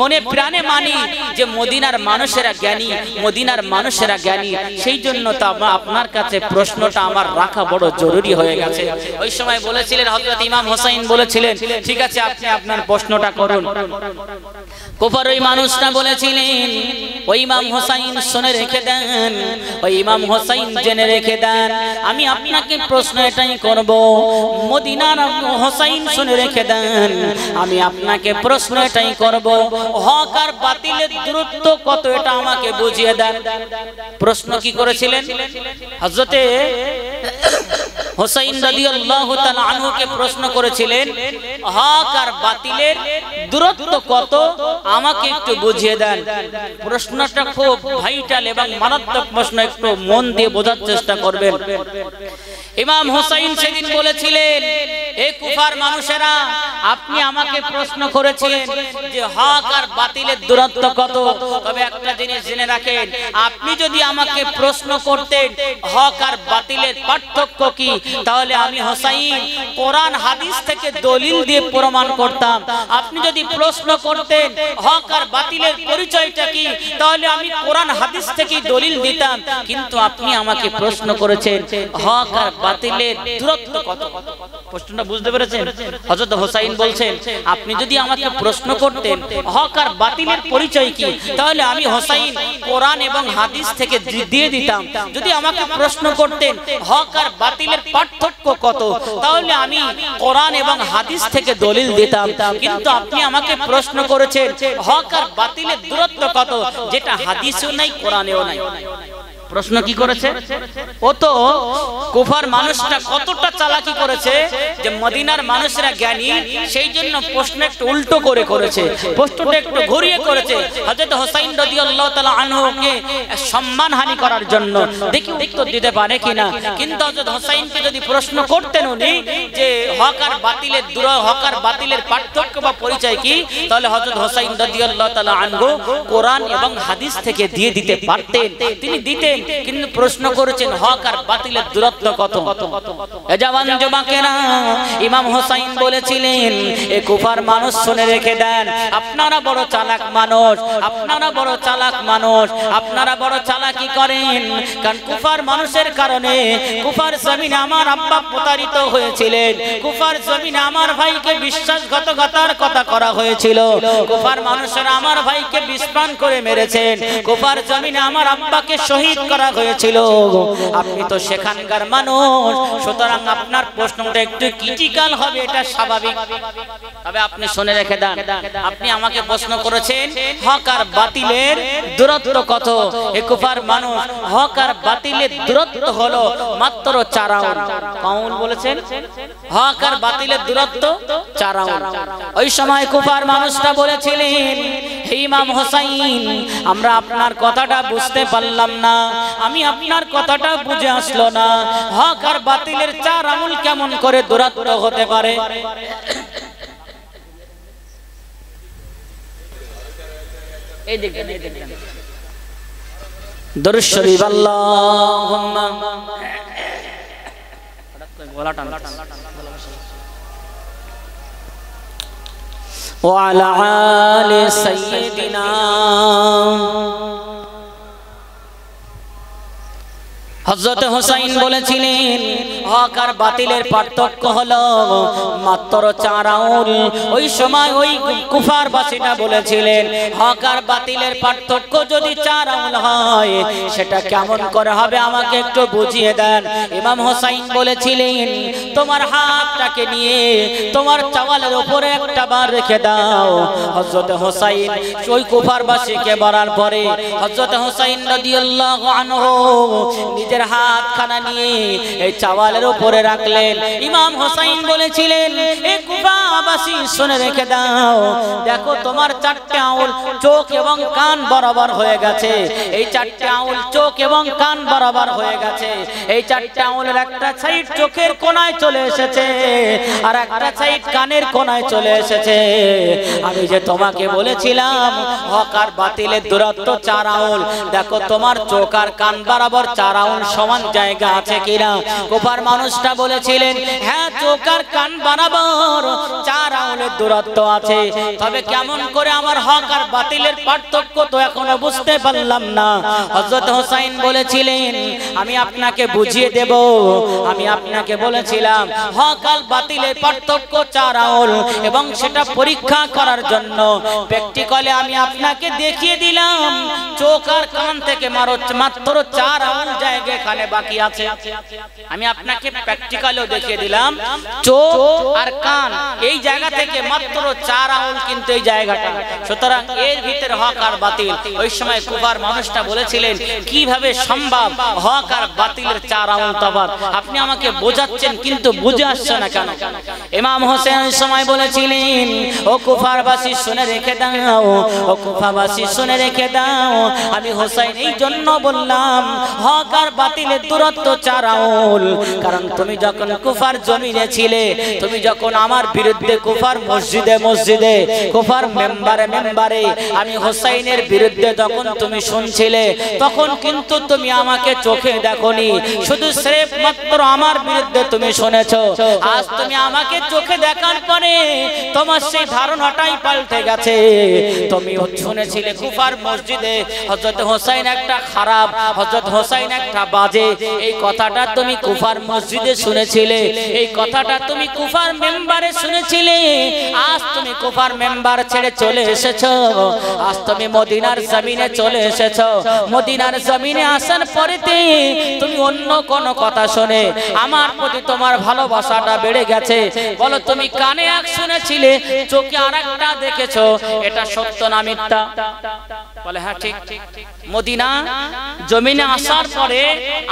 মনে প্রাণে মানি যে মদিনার মানুষেরা জ্ঞানী, মদিনার মানুষেরা জ্ঞানী। সেই জন্য তো আপনার কাছে প্রশ্নটা আমার রাখা বড় জরুরি হয়ে গেছে। ওই সময় বলেছিলেন, হযরত ইমাম হুসাইন বলেছিলেন, ঠিক আছে আপনি আপনার প্রশ্নটা করুন। কুফার ওই মানুষটা বলেছিলেন, ওই ইমাম হুসাইন শুনে রেখে দেন, ওই ইমাম হুসাইন জেনে রেখে দেন, আমি আপনাকে প্রশ্ন এটাই করব। মদিনার হুসাইন শুনে রেখে দেন, আমি আপনাকে প্রশ্ন এটাই করব, হক আর বাতিলের দূরত্ব কত এটা আমাকে বুঝিয়ে দেন। প্রশ্ন কি করেছিলেন? হযরতে হুসাইন রাদিয়াল্লাহু তাআলা আনহুকে প্রশ্ন করেছিলেন, হক আর বাতিলের দূরত্ব কত আমাকে একটু বুঝিয়ে দেন। প্রশ্নটা খুব ভাইটাল এবং মারাত্মক প্রশ্ন, একটু মন দিয়ে বোঝার চেষ্টা করবেন। ইমাম হুসাইন সেদিন বলেছিলেন, হে কুফার মানুষেরা, আপনি আমাকে প্রশ্ন করেছিলেন যে হক আর বাতিলের দূরত্ব কত। তবে একটা জিনিস জেনে রাখেন, আপনি যদি আমাকে প্রশ্ন করতেন হক আর বাতিলের পার্থক্য কি, তাহলে আমি হুসাইন কোরআন হাদিস থেকে দলিল দিয়ে প্রমাণ করতাম। আপনি যদি প্রশ্ন করতেন হক আর বাতিলের পরিচয়টা কি, তাহলে আমি কোরআন হাদিস থেকে দলিল দিতাম। কিন্তু আপনি আমাকে প্রশ্ন করেছেন হক আর বাতিলের দূরত্ব কত। প্রশ্নটা বুঝতে পেরেছেন? হযরত হুসাইন বলছেন, আপনি যদি আমাকে প্রশ্ন করতেন হক আর বাতিলের পরিচয় কি, তাহলে আমি হুসাইন কোরআন এবং হাদিস থেকে দিয়ে দিতাম। যদি আমাকে প্রশ্ন করতেন হক আর বাতিলের পার্থক্য কত, তাহলে আমি কোরআন এবং হাদিস থেকে দলিল দিতাম। কিন্তু আপনি আমাকে প্রশ্ন করেছেন হক আর বাতিলের দূরত্ব কত, যেটা হাদিসেও নাই, কোরআনেও নাই। প্রশ্ন কি করেছে? ও তো কুফার মানুষটা কতটা চালাকি করেছে যে মদিনার মানুষরা জ্ঞানী, সেই জন্য প্রশ্ন একটু উল্টো করে করেছে, প্রশ্নটা একটু ঘুরিয়ে করেছে। হযরত হুসাইন রাদিয়াল্লাহু তাআলা আনহুকে সম্মানহানি করার জন্য, দেখি উত্তর দিতে পারে কিনা। কিন্তু হযরত হুসাইনকে যদি প্রশ্ন করতেন উনি যে হক আর বাতিলের হক আর বাতিলের পার্থক্য বা পরিচয় কি, তাহলে হযরত হুসাইন রাদিয়াল্লাহু তাআলা আনহু কোরআন এবং হাদিস থেকে দিয়ে দিতে পারতেন, তিনি দিতেন। কিন্তু প্রশ্ন করেছেন হক আর বাতিলের দূরত্ব কত। এ জওয়ান যুবকেরা, ইমাম হুসাইন বলেছিলেন, এ কুফার মানুষ শুনে রেখে দেন, আপনারা বড় চালাক মানুষ, আপনারা বড় চালাক মানুষ, আপনারা বড় চালাকি করেন। কারণ কুফার মানুষের কারণে কুফার জমিনে আমার আব্বা প্রতারিত হয়েছিলেন, কুফার জমিনে আমার ভাইকে বিশ্বাসঘাতকতার কথা করা হয়েছিল, কুফার মানুষেরা আমার ভাইকে বিষপান করে মেরেছেন, কুফার জমিনে আমার আব্বাকে শহীদ করা হয়েছিল। আপনি তো সেখানকার মানুষ, সুতরাং আপনার প্রশ্নটা একটু ক্রিটিক্যাল হবে, এটা স্বাভাবিক। তবে আপনি শুনে রেখে দেন, আপনি আমাকে প্রশ্ন করেছেন হক আর বাতিলের দূরত্ব কত। এ কুফার মানুষ, হক আর বাতিলের দূরত্ব হলো মাত্র 4 আঙ্গুল। কাউল বলেছেন হক আর বাতিলের দূরত্ব 4 আঙ্গুল। ওই সময় কুফার মানুষটা বলেছিলেন, হে ইমাম হুসাইন, আমরা আপনার কথাটা বুঝতে পারলাম না, আমি আপনার কথাটা বুঝে আসলো না, হক আর বাতিলের 4 আঙ্গুল কেমন করে দূরত্ব হতে পারে? এই দেখেন, এই দেখেন, দরুদ শরীফ, আল্লাহুম্মা ওয়া আলা আলি সাইয়্যিদিনা হযরত হুসাইন বলেছিলেন হক আর বাতিলের পার্থক্য হলো মাত্র 4 আঙ্গুল। ওই সময় ওই কুফার বাসীরা বলেছিলেন হক আর বাতিলের পার্থক্য যদি 4 আঙ্গুল হয় সেটা কেমন করে হবে আমাকে একটু বুঝিয়ে দেন। ইমাম হুসাইন বলেছিলেন তোমার হাতটাকে নিয়ে তোমার চাওয়ালের উপরে একটা বার রেখে দাও। হযরত হুসাইন ওই কুফার বাসীকে বলার পরে হযরত হুসাইন রাদিয়াল্লাহু আনহু নিজের হাতখানা নিয়ে এই চাওয়ালের উপরে রাখলেন। ইমাম হুসাইন বলেছিলেন এই কুফাবাসী শুনে রেখে দাও, দেখো তোমার 4টে আঙ্গুল চোখ এবং কান বরাবর হয়ে গেছে। এই 4টে আঙ্গুল চোখ এবং কান বরাবর হয়ে গেছে। এই 4টে আঙ্গুলের একটা সাইড চোখের কোণায় চলে এসেছে আর একটা সাইড কানের কোণায় চলে এসেছে। আমি যে তোমাকে বলেছিলাম হক আর বাতিলের দূরত্ব 4 আঙ্গুল, দেখো তোমার চোখ আর কান বরাবর 4 আঙ্গুল সমান জায়গা আছে কিনা? কুফার মানুষটা বলেছিলেন হ্যাঁ চোখ আর কান বরাবর 4 আঙ্গুলের দূরত্ব আছে, তবে কেমন করে আমার হক আর বাতিলের পার্থক্য তো এখনো বুঝতে পারলাম না। হযরত হুসাইন বলেছিলেন আমি আপনাকে বুঝিয়ে দেব। আমি আপনাকে বলেছিলাম হক আর বাতিলের পার্থক্য 4 আঙ্গুল এবং সেটা পরীক্ষা করার জন্য প্র্যাকটিক্যালি আমি আপনাকে দেখিয়ে দিলাম চোখ আর কান থেকে মাত্র 4 আঙ্গুল জায়গা এখানে বাকি আছে। আমি আপনাকে প্র্যাকটিক্যালিও দেখিয়ে দিলাম চোখ আর কান এই জায়গা থেকে মাত্র 4 আঙ্গুল কিন্তু এই জায়গাটা, সুতরাং এর ভিতরে হক আর বাতিল। ওই সময় কুফার মানুষটা বলেছিলেন কিভাবে সম্ভব হক আর বাতিলের 4 আঙ্গুল তফাৎ? আপনি আমাকে বোঝাচ্ছেন কিন্তু বুঝে আসছে না কেন? ইমাম হোসেন ওই সময় বলেছিলেন ও কুফারবাসী শুনে রেখে দাও, ও কুফাবাসী শুনে রেখে দাও, আমি হোসেন এই জন্য বললাম হক আর বাতিলের দূরত্ব 4 আঙ্গুল, কারণ তুমি যখন কুফার জমিনে ছিলে, তুমি যখন আমার বিরুদ্ধে কুফার মসজিদে কুফার মেম্বারে আমি হোসেনের বিরুদ্ধে যখন তুমি শুনছিলে তখন কিন্তু তুমি আমাকে চোখে দেখোনি, শুধু স্রেফ মাত্র আমার বিরুদ্ধে তুমি শুনেছো। আজ তুমি আমাকে চোখে দেখার পরে তোমার সেই ধারণাটাই পাল্টে গেছে। তুমি শুনেছিলে কুফার মসজিদে হযরত হোসেন একটা খারাপ, হযরত হোসেন একটা বাজে, এই কথাটা তুমি কুফার মসজিদে শুনেছিলে, এই কথাটা তুমি কুফার মেম্বারে শুনেছিলে। আজ তুমি কুফার মেম্বার ছেড়ে চলে এসেছো, আজ তুমি মদিনার জমিনে চলে এসেছো। মদিনার জমিনে আসার পরেতে তুমি অন্য কোন কথা শুনে আমার প্রতি তোমার ভালোবাসাটা বেড়ে গেছে। বলো তুমি কানে এক শুনেছিলে, চোখে আরেকটা দেখেছো, এটা সত্য না মিথ্যা? বলে হ্যাঁ ঠিক। মদিনা জমিনে আসার পরে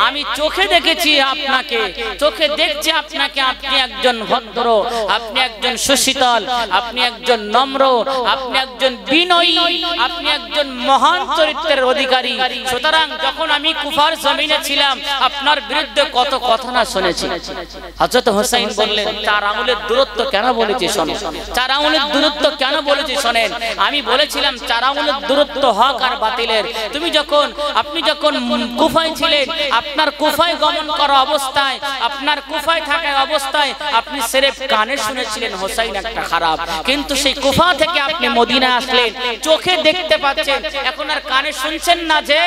আমি চোখে দেখেছি আপনাকে, চোখে দেখছি আপনাকে, আপনি একজন ভদ্র, আপনি একজন সুশীতল, আপনি একজন নম্র, আপনি একজন বিনয়ী, আপনি একজন মহান চরিত্রের অধিকারী। সুতরাং যখন আমি কুফার জমিনে ছিলাম আপনার বিরুদ্ধে কত কথা না শুনেছি। হযরত হোসেন বললেন 4 আঙ্গুলের দূরত্ব কেন বলেছি শোনো, 4 আঙ্গুলের দূরত্ব কেন বলেছি শোনেন। আমি বলেছিলাম 4 আঙ্গুলের দূরত্ব হক আর বাতিলের। আপনি যখন কুফায় ছিলেন, আপনার কুফায় গমন করা অবস্থায়, আপনার কুফায় থাকা অবস্থায় আপনি সিরেফ কানে শুনেছিলেন হোসেন একটা খারাপ, কিন্তু সেই কুফা থেকে আপনি মদিনা আসলেন, চোখে দেখতে পাচ্ছেন, এখন আর কানে শুনছেন না যে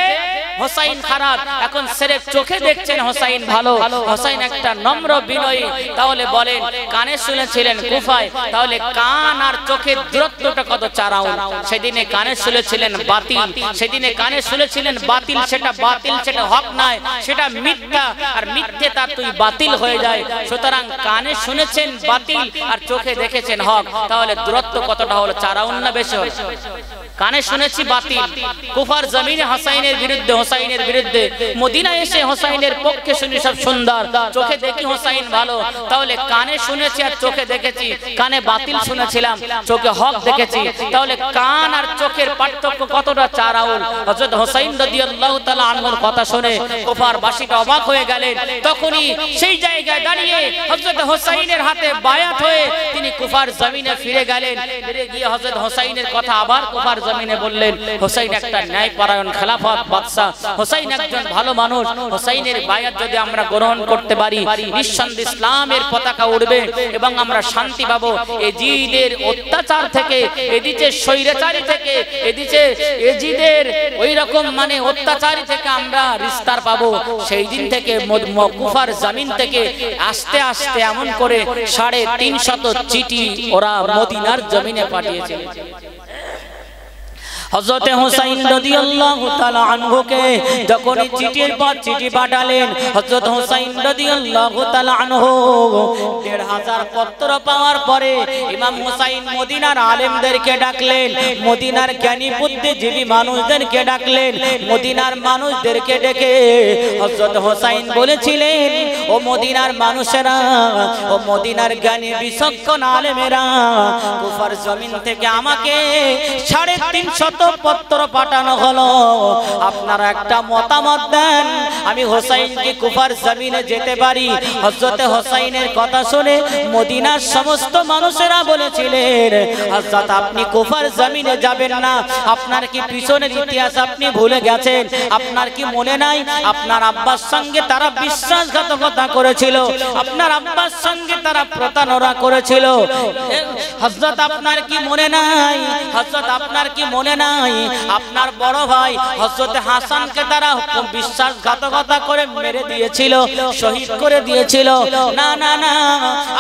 হোসেন খারাপ, এখন সিরেফ চোখে দেখছেন হোসেন ভালো, হোসেন একটা নম্র বিনয়ী। তাহলে বলেন কানে শুনেছিলেন কুফায়, তাহলে কান আর চোখের দূরত্বটা কত? 4 আঙ্গুল। সেদিনে কানে শুনেছিলেন বাতিল, সেদিনে কানে শুনেছিলেন বাতিল, সেটা বাতিল, সেটা হক নয়, সেটা মিথ্যা, আর মিথ্যে তার তুই বাতিল হয়ে যায়। সুতরাং কানে শুনেছেন বাতিল আর চোখে দেখেছেন হক, তাহলে দূরত্ব কতটা হলো? 4 আঙ্গুল না বেশি হলো? কানে শুনেছি বাতিল, কুফার জমিনে হোসেনের বিরুদ্ধে, মদিনা এসে হোসেনের পক্ষে শুনি সব সুন্দর, চোখে দেখি হোসেন ভালো, তাহলে কানে শুনেছি আর চোখে দেখেছি, কানে বাতিল শুনেছিলাম, চোখে হক দেখেছি, তাহলে কান আর চোখের পার্থক্য কতটা? 4 আঙ্গুল। হযরত হোসেন রাদিয়াল্লাহু তাআলা আনহুর কথা শুনে কুফার বাসীরা অবাক হয়ে গেলেন। তখনই সেই জায়গায় দাঁড়িয়ে হযরত হোসেনের হাতে বায়াত হয়ে তিনি কুফার জমিনে ফিরে গেলেন। ফিরে গিয়ে হযরত হোসেনের কথা আবার কুফার জমিনে বললেন হুসাইন একটা ন্যায়পরায়ণ খেলাফত বাদশা, হুসাইন একজন ভালো মানুষ, হুসাইনের বায়াত যদি আমরা গ্রহণ করতে পারি নিঃসন্দেহে ইসলামের পতাকা উড়বে এবং আমরা শান্তি পাবো। এজিদের অত্যাচার থেকে, এদিকে স্বৈরাচারী থেকে, এদিকে এজিদের ওই রকম মানে অত্যাচারী থেকে আমরা নিস্তার পাবো। সেই দিন থেকে কুফার জমিন থেকে আস্তে আস্তে এমন করে 350 চিঠি ওরা মদিনার জমিনে পাঠিয়েছে। হযরত হুসাইন রাদিয়াল্লাহু তাআলা আনহুকে যখন চিঠির পর চিঠি পাঠালেন, হযরত হুসাইন রাদিয়াল্লাহু তাআলা আনহু 1500 পত্র পাওয়ার পরে ইমাম হুসাইন মদিনার আলেমদেরকে ডাকলেন, মদিনার জ্ঞানী বুদ্ধিজীবী মানুষদেরকে ডাকলেন। মদিনার মানুষদেরকে ডেকে হযরত হুসাইন বলেছিলেন, ও মদিনার মানুষেরা, ও মদিনার জ্ঞানী বিচক্ষণ আলেমেরা, কুফার জমিন থেকে আমাকে 350 পত্র পাঠানো হলো, আপনারা একটা মতামত দেন, আমি হুসাইন কি কুফার জমিনে যেতে পারি? হযরত হুসাইনের কথা শুনে মদিনার সমস্ত মানুষেরা বলেছিলেন, হযরত আপনি কুফার জমিনে যাবেন না, আপনার কি পিছনের ইতিহাস আপনি ভুলে গেছেন? আপনার কি মনে নাই আপনার আব্বার সঙ্গে তারা বিশ্বাসঘাতকতা করেছিল, আপনার আব্বার সঙ্গে তারা প্রতারণা করেছিল? হযরত আপনার কি মনে নাই? হযরত আপনার কি মনে নাই আপনার বড় ভাই হযরত হাসানকে তারা বিশ্বাসঘাতকতা করে মেরে দিয়েছিল, শহীদ করে দিয়েছিল? না না না,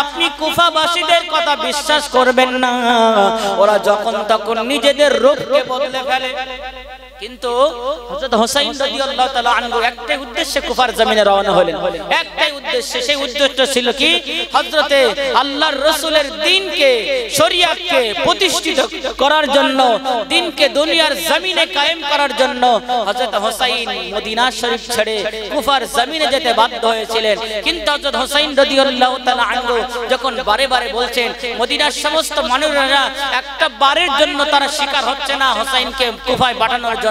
আপনি কুফাবাসীদের কথা বিশ্বাস করবেন না, ওরা যখন তখন নিজেদের রূপকে বদলে ফেলে। কিন্তু হযরত হুসাইন রাদিয়াল্লাহু তাআলা আনহু একটাই উদ্দেশ্যে কুফার জমিনে রওনা হলেন, একটাই উদ্দেশ্য। সেই উদ্দেশ্য ছিল কি? হযরতে আল্লাহর রাসূলের দ্বীনকে, শরীয়তকে প্রতিষ্ঠিত করার জন্য, দ্বীনকে দুনিয়ার জমিনে কায়েম করার জন্য হযরত হুসাইন মদিনা শরীফ ছেড়ে কুফার জমিনে যেতে বাধ্য হয়েছিলেন। কিন্তু হযরত হুসাইন রাদিয়াল্লাহু তাআলা আনহু যখন বারে বারে বলছেন, মদিনার সমস্ত মানুষেরা একটা বারের জন্য তারা স্বীকার হচ্ছে না হুসাইনকে কুফায় পাঠানোর জন্য।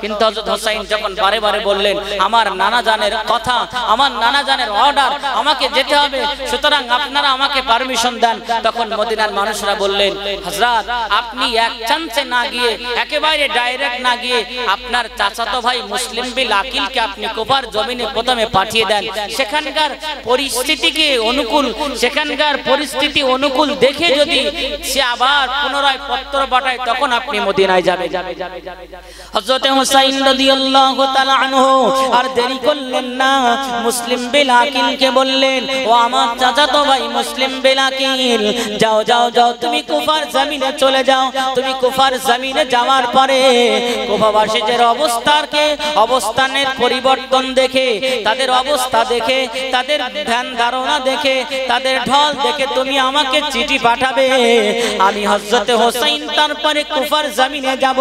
কিন্তু হযরত হুসাইন যখন বারে বারে বললেন, আমার নানা জানের কথা, আমার নানা জানের অর্ডার, আমাকে যেতে হবে, সুতরাং আপনারা আমাকে পারমিশন দেন, তখন মদিনার মানুষরা বললেন, হযরত আপনি এক চান্সে না গিয়ে, একেবারে ডাইরেক্ট না গিয়ে আপনার চাচাতো ভাই মুসলিম বিল আকিলকে আপনি কুফার জমিনে প্রথমে পাঠিয়ে দেন, সেখানকার পরিস্থিতিকে অনুকূল, সেখানকার পরিস্থিতি অনুকূল দেখে যদি সে আবার পুনরায় পত্র পাঠায় তখন আপনি মদিনায় যাবেন। হযরত হুসাইন রাদিয়াল্লাহু তাআলা আনহু আর দেরি করলেন না, মুসলিম বিল আকিলকে বললেন, ও আমার চাচাতো ভাই মুসলিম বিল আকিল, যাও যাও যাও, তুমি কুফার জমিনে চলে যাও। তুমি কুফার জমিনে যাওয়ার পরে কুফাবাসীদের অবস্থানের পরিবর্তন দেখে, তাদের অবস্থা দেখে, তাদের ধ্যান ধারণা দেখে, তাদের ঢল দেখে তুমি আমাকে চিঠি পাঠাবে। আমি হযরত হুসাইন তারপরে কুফার জমিনে যাব।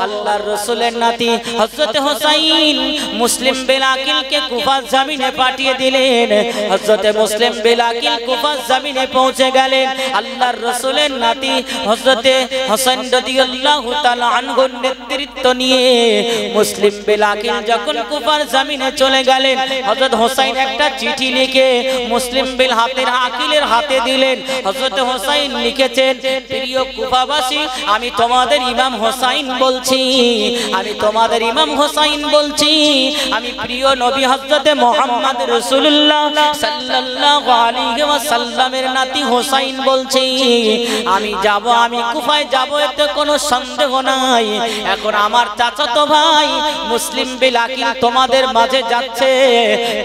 আল্লাহর রাসূলের নাতি হযরত হুসাইন মুসলিম বিল আকিলকে কুফার জমিনে পাঠিয়ে দিলেন। হযরত মুসলিম বিল আকিল কুফার জমিনে পৌঁছে গেলেন। আল্লাহর রাসূলের নাতি হযরত হুসাইন রাদিয়াল্লাহু তাআলা আনহুর নেতৃত্ব নিয়ে মুসলিম বিল আকিল যখন কুফার জমিনে চলে গেলেন, হযরত হুসাইন একটা চিঠি লিখে মুসলিম বিল আকিলের হাতে দিলেন। হযরত হুসাইন লিখেছেন, প্রিয় কুফাবাসী, আমি তোমাদের ইমাম হুসাইন বলছি, আমি তোমাদের ইমাম হুসাইন বলছি, আমি প্রিয় নবী হযরত মুহাম্মদ রাসূলুল্লাহ সাল্লাল্লাহু আলাইহি ওয়াসাল্লামের নাতি হুসাইন বলছি। আমি যাব, আমি কুফায় যাব, এতে কোনো সন্দেহ নাই। এখন আমার চাচাতো ভাই মুসলিম বিল আকিল তোমাদের মাঝে যাচ্ছে,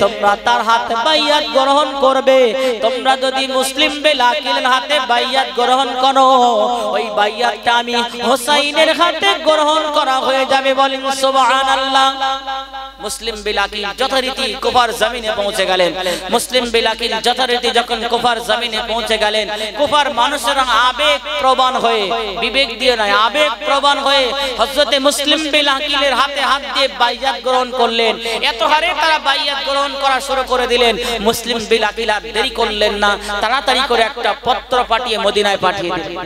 তোমরা তার হাতে বাইয়াত গ্রহণ করবে। তোমরা যদি মুসলিম বিল আকিলের হাতে বাইয়াত গ্রহণ করো, ওই বাইয়াতটা আমি হুসাইনের হাতে গ্রহণ করা হয়ে যাবে। বলেন সুবহানাল্লাহ। মুসলিম বিল আকিল যথারীতি কুফার জমিনে পৌঁছে গেলেন। মুসলিম বিল আকিল যথারীতি যখন কুফার জমিনে পৌঁছে গেলেন, কুফার মানুষেরা আবেগ প্রবণ হয়ে, বিবেক দিয়ে নয়, আবেগ প্রবণ হয়ে হযরত মুসলিম বিল আকিলের হাতে হাত দিয়ে বাইয়াত গ্রহণ করলেন। এত হারে তারা বাইয়াত গ্রহণ করা শুরু করে দিলেন। মুসলিম বিল আকিল আর দেরি করলেন না, তাড়াতাড়ি করে একটা পত্র পাঠিয়ে মদিনায় পাঠিয়ে দিলেন।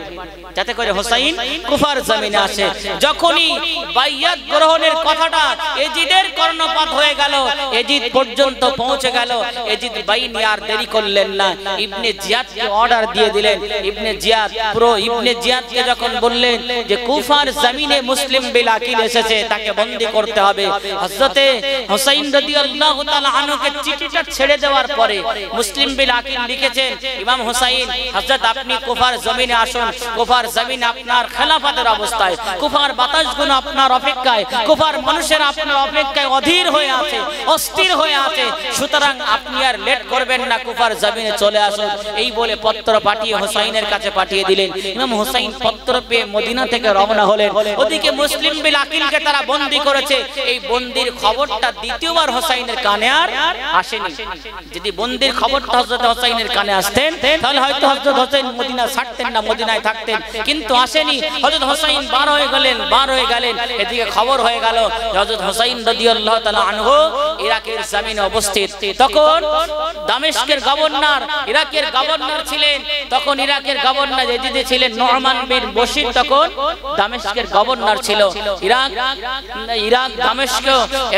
যাতে করে হোসাইন কুফার জমিনে আসে। যখনই বাইয়াত গ্রহণের কথাটা এজিদের কর্ণপাত হয়ে গেল, এজিদ পর্যন্ত পৌঁছে গেল, এজিদ বাইনি আর দেরি করলেন না, ইবনে জিয়াদকে অর্ডার দিয়ে দিলেন। ইবনে জিয়াদকে যখন বললেন যে কুফার জমিনে মুসলিম বিল আকিল এসেছে, তাকে বন্দী করতে হবে, হযরতে হোসাইন রাদিয়াল্লাহু তাআলা আনহুকে চিঠিটা ছেড়ে দেওয়ার পরে মুসলিম বিল আকিল লিখেছেন, ইমাম হোসাইন হযরত আপনি কুফার জমিনে আসুন, কুফার জমিন আপনার খেলাফতের অবস্থায়, কুফার বাতাসগুলো আপনার অপেক্ষায়, কুফার মানুষের আপনার অপেক্ষায় অধীর হয়ে আছে, অস্থির হয়ে আছে, সুতরাং আপনি আর লেট করবেন না, কুফার জমিনে চলে আসুন। এই বলে পত্র পাঠিয়ে হোসাইনের কাছে পাঠিয়ে দিলেন। ইমাম হোসাইন পত্র পেয়ে মদিনা থেকে রওনা হলেন। ওদিকে মুসলিম বিল আকিলকে তারা বন্দী করেছে। এই বন্দির খবরটা দ্বিতীয়বার হোসাইনের কানে আর আসেনি। যদি বন্দির খবরটা হযরত হোসাইনের কানে আসতেন তাহলে হয়তো হযরত হোসেন মদিনা ছাড়তেন না, মদিনায় থাকতেন, কিন্তু আসেনি। হযরত হোসাইন বার হয়ে গেলেন। এদিকে খবর হয়ে গেল হযরত হোসাইন রাদিয়াল্লাহু তাআলা আনহু ইরাকের জমিনে উপস্থিত। তখন দামেস্কের গভর্নর, ইরাকের গভর্নর ছিলেন, তখন ইরাকের গভর্নর এজিদে ছিলেন নু'মান বিন বশির, তখন দামেস্কের গভর্নর ছিল। ইরাক দামেস্ক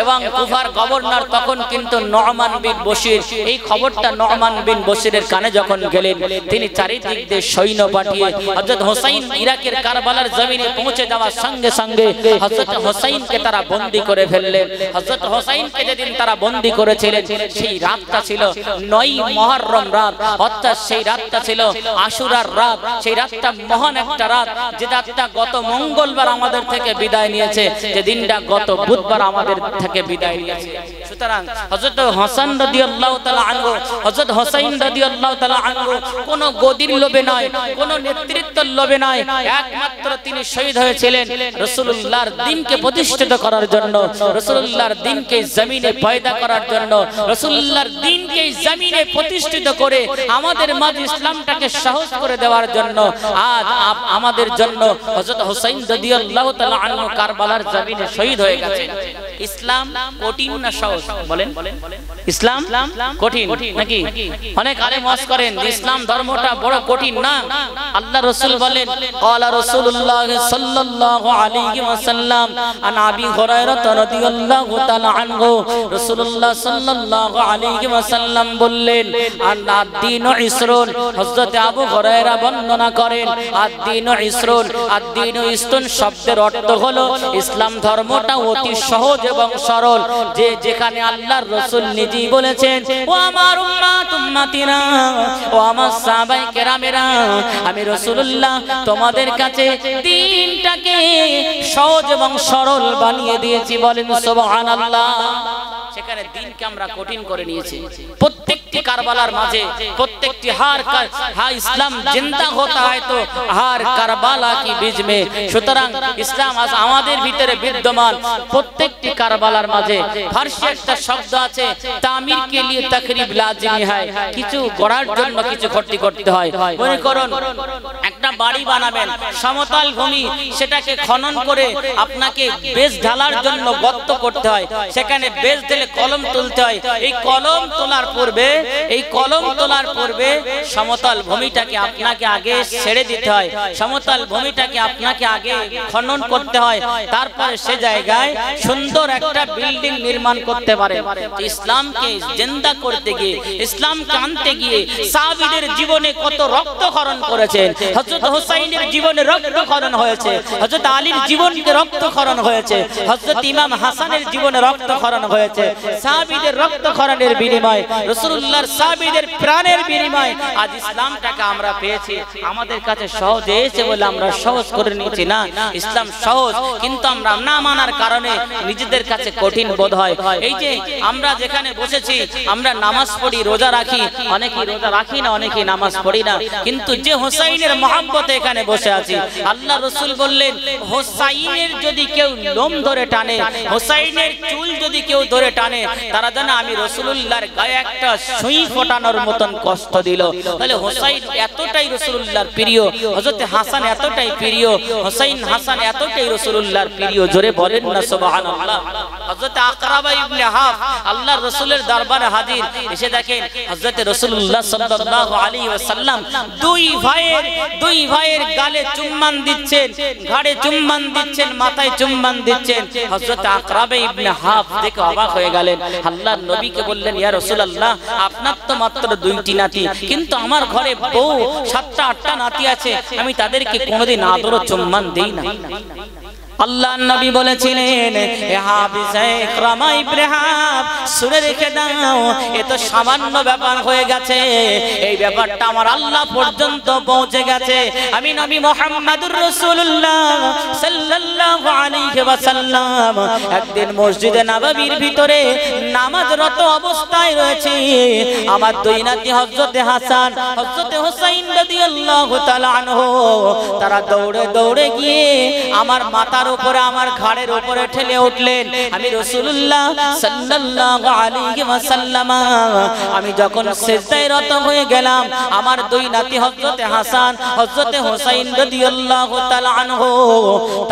এবং কুফার গভর্নর তখন কিন্তু নু'মান বিন বশির। এই খবরটা নু'মান বিন বশিরের কানে যখন গেলেন, তিনি চারিদিক দিয়ে সৈন্য পাঠিয়ে হযরত হোসাইন ইরাকের কারবালার জমিনে পৌঁছে যাওয়ার সঙ্গে সঙ্গে হযরত হোসাইনকে তারা বন্দী করে ফেললেন। হযরত হোসাইনকে যেদিন তারা বন্দী করেছিলেন, সেই রাতটা ছিল 9 মুহররম রাত, অর্থাৎ সেই রাতটা ছিল আশুরার রাত। সেই রাতটা মহান একটা রাত, যে রাতটা গত মঙ্গলবার আমাদের থেকে বিদায় নিয়েছে, যে দিনটা গত বুধবার আমাদের থেকে বিদায় নিয়েছে। সুতরাং হযরত হাসান রাদিয়াল্লাহু তাআলা আনহু, হযরত হোসাইন রাদিয়াল্লাহু তাআলা আনহু কোন গদির লোভে নয়, কোন নেতৃত্বের লোভে নয়, একমাত্র তিনি শহীদ হয়েছিলেন রাসূলুল্লাহর দ্বীনকে প্রতিষ্ঠিত করার জন্য, রাসূলুল্লাহর দ্বীনকে জমিনে পয়দা করার জন্য, রাসূলুল্লাহর দ্বীনকে জমিনে প্রতিষ্ঠিত করে আমাদের মাঝে ইসলামটাকে সহজ করে দেওয়ার জন্য আজ আমাদের জন্য হযরত হোসাইন রাদিয়াল্লাহু তাআলা আনহু কারবালার জমিনে শহীদ হয়ে গেছেন। ইসলাম কঠিন না সহজ? বলেন, ইসলাম কঠিন নাকি? অনেক আলেম ওয়াজ করেন ইসলাম ধর্মটা বড় কঠিন না। আল্লাহ রাসূল বলেন, ক্বালা রাসূলুল্লাহ সাল্লাল্লাহু আলাইহি ওয়াসাল্লাম আন আবি হুরায়রা রাদিয়াল্লাহু তাআলা আনহু, রাসূলুল্লাহ সাল্লাল্লাহু আলাইহি ওয়াসাল্লাম বললেন, আদ-দীনু ইসরুন। হযরত আবু হুরায়রা বর্ণনা করেন, আদ-দীনু ইসরুন, আদ-দীনু ইসরুন শব্দের অর্থ হলো ইসলাম ধর্মটা অতি সহজ এবং সরল। যে যেখানে আল্লাহর রাসূল নিজেই বলেছেন, ও আমার উম্মত উম্মতিরা, ও আমার সাহাবায়ে কেরামেরা, আমি রাসূলুল্লাহ তোমাদের কাছে দ্বীনটাকে সহজ এবং সরল বানিয়ে দিয়েছি। বলেন সুবহানাল্লাহ। সেখানে দ্বীনকে আমরা কঠিন করে নিয়েছি। প্রত্যেকটি কারবালার মাঝে প্রত্যেকটি ইসলাম জিন্দা হতা হয় তো হার কারবালা কি বীজ মে। সুতরাং ইসলাম আজ আমাদের ভিতরে বিদ্যমান। প্রত্যেকটি কারবালার মাঝে ফারসি একটা শব্দ আছে, তামির কে লিয়ে তাকরিব লাজিমি হয়, কিছু গড়ার জন্য কিছু ক্ষতি করতে হয়। মনে করুন একটা বাড়ি বানাবেন, সমতল ভূমি, সেটাকে খনন করে আপনাকে বেজ ঢালার জন্য গর্ত করতে হয়, সেখানে বেজ ঢেলে কলম তুলতে হয়। এই কলম তোলার পূর্বে সমতল ভূমিটাকে আপনাকে আগে ছেড়ে দিতে হয়, সমতল ভূমিটাকে আপনাকে আগে খনন করতে হয়, তারপরে সে জায়গায় সুন্দর একটা বিল্ডিং নির্মাণ করতে পারে। ইসলামকে জিন্দা করতে গিয়ে, ইসলামকে আনতে গিয়ে সাহাবীদের জীবনে কত রক্তক্ষরণ করেছেন। হযরত হোসাইনের জীবনে রক্তক্ষরণ হয়েছে, হযরত আলীর জীবনে রক্তক্ষরণ হয়েছে, হযরত ইমাম হাসানের জীবনে রক্তক্ষরণ হয়েছে। সাহাবীদের রক্তক্ষরণের বিনিময়ে, রাসূলুল্লাহর সাহাবীদের প্রাণের বিনিময়ে আজ ইসলামটাকে আমরা পেয়েছি। আমাদের কাছে সহজ হয়েছে বলে আমরা সহজ করে নিয়েছি না, ইসলাম সহজ, কিন্তু আমরা না মানার কারণে নিজেদের কাছে কঠিন বোধ হয়। এই যে আমরা যেখানে বসেছি, আমরা নামাজ পড়ি, রোজা রাখি, অনেকেই রোজা রাখি না, অনেকেই নামাজ পড়ি না, কিন্তু যে হোসাইনের মহব্বতে এখানে বসে আছি, আল্লাহ রাসূল বললেন, হোসাইনের যদি কেউ লোম ধরে টানে, হোসাইনের চুল যদি কেউ ধরে টানে, তারা জানে আমি রাসূলুল্লাহর গায়ে একটা সুই ফোটানোর মতন কষ্ট দিল। তাহলে হোসাইন এতটাই রাসূলুল্লাহর প্রিয়, হযরত হাসান এতটাই প্রিয়, হোসাইন হাসান এতটাই রাসূলুল্লাহর প্রিয়। জোরে বলেন না সুবহানাল্লাহ। হযরত আকরাবা ইবনে হাফ আল্লাহর রাসূলের দরবারে হাজির, এসে দেখেন হযরত রাসূলুল্লাহ সাল্লাল্লাহু আলাইহি ওয়াসাল্লাম দুই ভাইয়ের গালে চুম্বন দিচ্ছেন, ঘাড়ে চুম্বন দিচ্ছেন, মাথায় চুম্বন দিচ্ছেন। হযরত আকরাবা ইবনে হাফ দেখে অবাক হয়ে গেলেন। আল্লাহর নবীকে বললেন, ইয়া রাসূলুল্লাহ, আপনার তো মাত্র দুইটি নাতি, কিন্তু আমার ঘরে বউ 7টা 8টা নাতি আছে, আমি তাদেরকে কোনোদিন আদর ও চুম্বন দেই না। আল্লাহর নবী বলেছিলেন, এ হাফিজে ইকরামা ইবনে হাফ, শুনে রেখে দাও, এ তো সামান্য ব্যাপার হয়ে গেছে, এই ব্যাপারটা আমার আল্লাহ পর্যন্ত পৌঁছে গেছে। আমি নবী মুহাম্মদুর রাসূলুল্লাহ সাল্লাল্লাহু আলাইহি ওয়াসাল্লাম একদিন মসজিদে নববীর ভিতরে নামাজরত অবস্থায় রয়েছে। আমার দুই নাতি হযরতে হাসান, হযরতে হুসাইন রাদিয়াল্লাহু তাআলা আনহু, তারা দৌড়ে দৌড়ে গিয়ে আমার মাথার উপরে, আমার ঘাড়ের উপরে ঠেলে উঠলেন। আমি রাসূলুল্লাহ সাল্লাল্লাহু আলাইহি ওয়াসাল্লাম আমি যখন সিজদায় রত হয়ে গেলাম, আমার দুই নাতি হযরতে হাসান, হযরতে হুসাইন রাদিয়াল্লাহু তাআলা আনহু,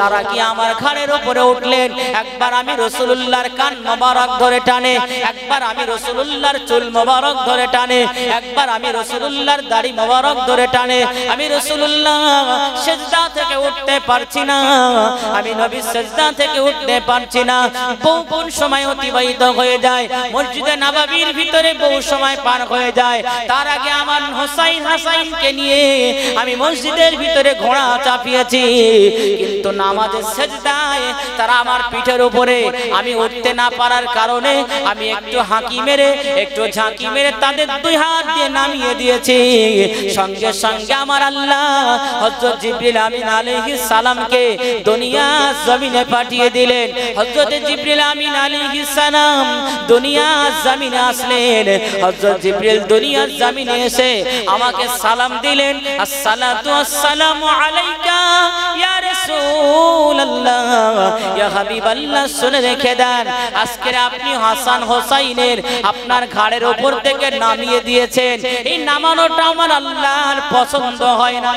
তারা কি আমার ঘাড়ের উপরে উঠলেন। একবার আমি রাসূলুল্লাহর কান মোবারক ধরে টানে, একবার আমি রাসূলুল্লাহর চুল মোবারক ধরে টানে, একবার আমি রাসূলুল্লাহর দাড়ি মোবারক ধরে টানে। আমি রাসূলুল্লাহ সিজদা থেকে উঠতে পারছি না, আমি নবী সিজদা থেকে উঠতে পারছি না। বহু সময় অতিবাহিত হয়ে যায়, মসজিদে নববীর ভিতরে বহু সময় পার হয়ে যায়। তার আগে আমার হোসাইন হাসাইনকে নিয়ে আমি মসজিদের ভিতরে ঘোড়া চাপিয়েছি, কিন্তু নামাজের সিজদায় তারা আমার পিঠের উপরে, আমি উঠতে না পারার কারণে আমি একটু হাঁকি মেরে, একটু ঝাঁকি মেরে তাদের দুই হাত দিয়ে নামিয়ে দিয়েছি। সঙ্গে সঙ্গে আমার আল্লাহ হযরত জিবরিল আমিন আলাইহিস সালামকে দুনিয়া জমিনে পাঠিয়ে দিলেন। হযরত জিবরিল আমিন আলাইহিস সালাম দুনিয়া জমিনে আসলেন। হযরত জিবরিল দুনিয়া জমিনে এসে আমাকে সালাম দিলেন, আসসালাতু আসসালামু আলাইকা ইয়া রাসূলুল্লাহ, ইয়া হাবিবাল্লাহ। শুনে রেখে দেন, আজকে আপনি হাসান হোসাইনের আপনার ঘাড়ের উপর থেকে নামিয়ে দিয়েছেন, এই নামানোটা আমার আল্লাহর পছন্দ হয় না।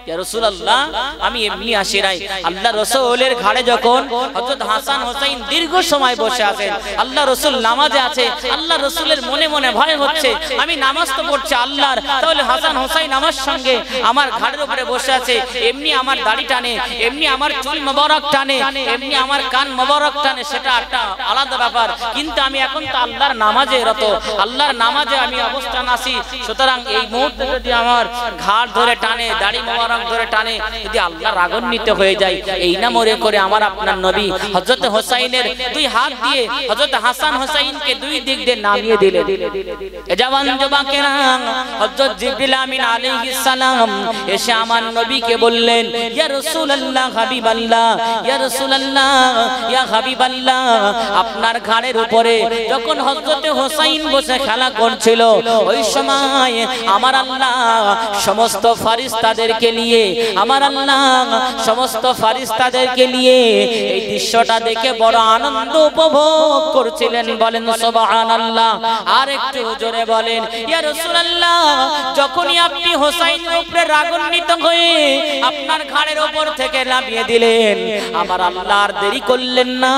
ইয়া রাসূলুল্লাহ, আমি এমনি আসি নাই। আল্লাহ রাসূলের ঘাড়ে যখন হযরত হাসান হোসেন দীর্ঘ সময় বসে আছেন, আল্লাহ রাসূল নামাজে আছে, আল্লাহ রাসূলের মনে মনে ভয় হচ্ছে, আমি নামাজ তো পড়ছি আল্লাহর, তাহলে হাসান হোসেন আমার সঙ্গে আমার ঘাড়ের উপরে বসে আছে, এমনি আমার দাড়ি টানে, এমনি আমার চুল মোবারক টানে, এমনি আমার কান মোবারক টানে, সেটা একটা আলাদা ব্যাপার। কিন্তু আমি এখন তো আল্লাহর নামাজে রত, আল্লাহর নামাজে আমি অবস্থান আছি, সুতরাং এই মুহূর্তে যদি আমার ঘাড় ধরে টানে, দাড়ি মোবারক ধরে টানে, যদি আল্লাহ রাগান্বিত হয়ে যায়, এই না মনে করে আমার আপনার নবী হযরত হোসাইনের দুই হাত দিয়ে হযরত হাসান হোসাইনকে দুই দিক দিয়ে নামিয়ে দিলেন। এ জওয়ান যুবকেরা, হযরত জিবরিল আমিন আলাইহিস সালাম এসে আমার নবীকে বললেন, ইয়া রাসূলুল্লাহ, হাবিবাল্লাহ, ইয়া রাসূলুল্লাহ, ইয়া হাবিবাল্লাহ, আপনার ঘাড়ের উপরে যখন হযরত হোসাইন বসে খেলা করছিল, ওই সময় আমার আল্লাহ সমস্ত ফেরেশতাদেরকে নিয়ে, আমার আল্লাহ সমস্ত ফেরেশতাদেরকে নিয়ে এই দৃশ্যটা দেখে বড় আনন্দ উপভোগ করছিলেন। বলেন সুবহানাল্লাহ। আর একটু জোরে বলেন, ইয়া রাসূলুল্লাহ, যখনই আপনি হোসাইনের উপরে রাগান্বিত হয়ে আপনার ঘাড়ের উপর থেকে নামিয়ে দিলেন, আমার আল্লাহ আর দেরি করলেন না,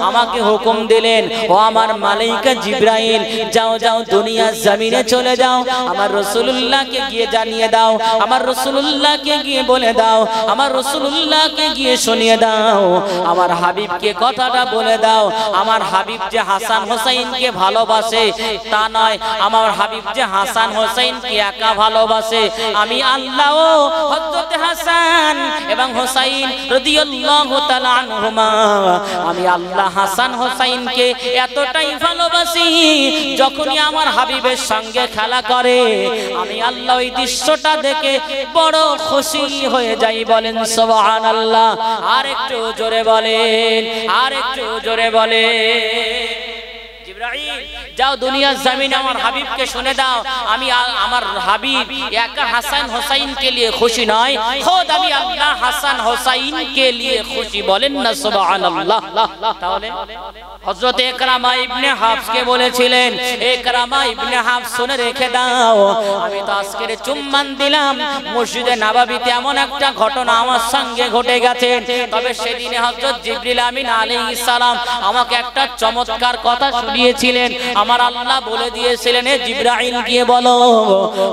আমাকে হুকুম দিলেন, ও আমার মালাইকা জিবরাইল, যাও যাও দুনিয়ার জমিনে চলে যাও, আমার রাসূলুল্লাহকে গিয়ে জানিয়ে দাও, আমার রাসূলুল্লাহকে গিয়ে বলে দাও, আমার রাসূলুল্লাহকে গিয়ে শুনিয়ে দাও, আমার হাবিবকে কথাটা বলে দাও, আমার হাবিব যে হাসান হোসেনকে ভালোবাসে তা নয়, আমার হাবিব যে হাসান হোসেনকে একা ভালোবাসে, আমি আল্লাহ হযরত হাসান এবং হোসেন রাদিয়াল্লাহু তাআলা আনহুমা, আমি আল্লাহ হাসান হোসেনকে এতটাই ভালোবাসি, যখনই আমার হাবিবের সঙ্গে খেলা করে আমি আল্লাহ ওই দৃশ্যটা দেখে বড় খুশি হয়ে যাই। বলেন সুবহানাল্লাহ। আর একটু জোরে বলেন, আর একটু জোরে বলেন। জিবরাইল যাও দুনিয়ার জমিনে আমার হাবিবকে শুনে দাও আমি আমার হাবিব একা হাসান হোসাইন के लिए खुशी নয় খোদ আমি আল্লাহ হাসান হোসাইন के लिए খুশি বলেন না সুবহানাল্লাহ তাহলে হযরত ইকরামা ইবনে হাফস কে বলেছিলেন ইকরামা ইবনে হাফস শুনে রেখে দাও আমি তো আজকের চুম্বন দিলাম মসজিদে নববীতে এমন একটা ঘটনা আমার সঙ্গে ঘটে গেছে তবে সেদিনে হযরত জিবরিল আমিন আলাইহিস সালাম আমাকে একটা চমৎকার কথা শুনিয়েছিলেন আমার আল্লাহ বলে দিয়েছিলেন হে জিবরাইল গিয়ে বলো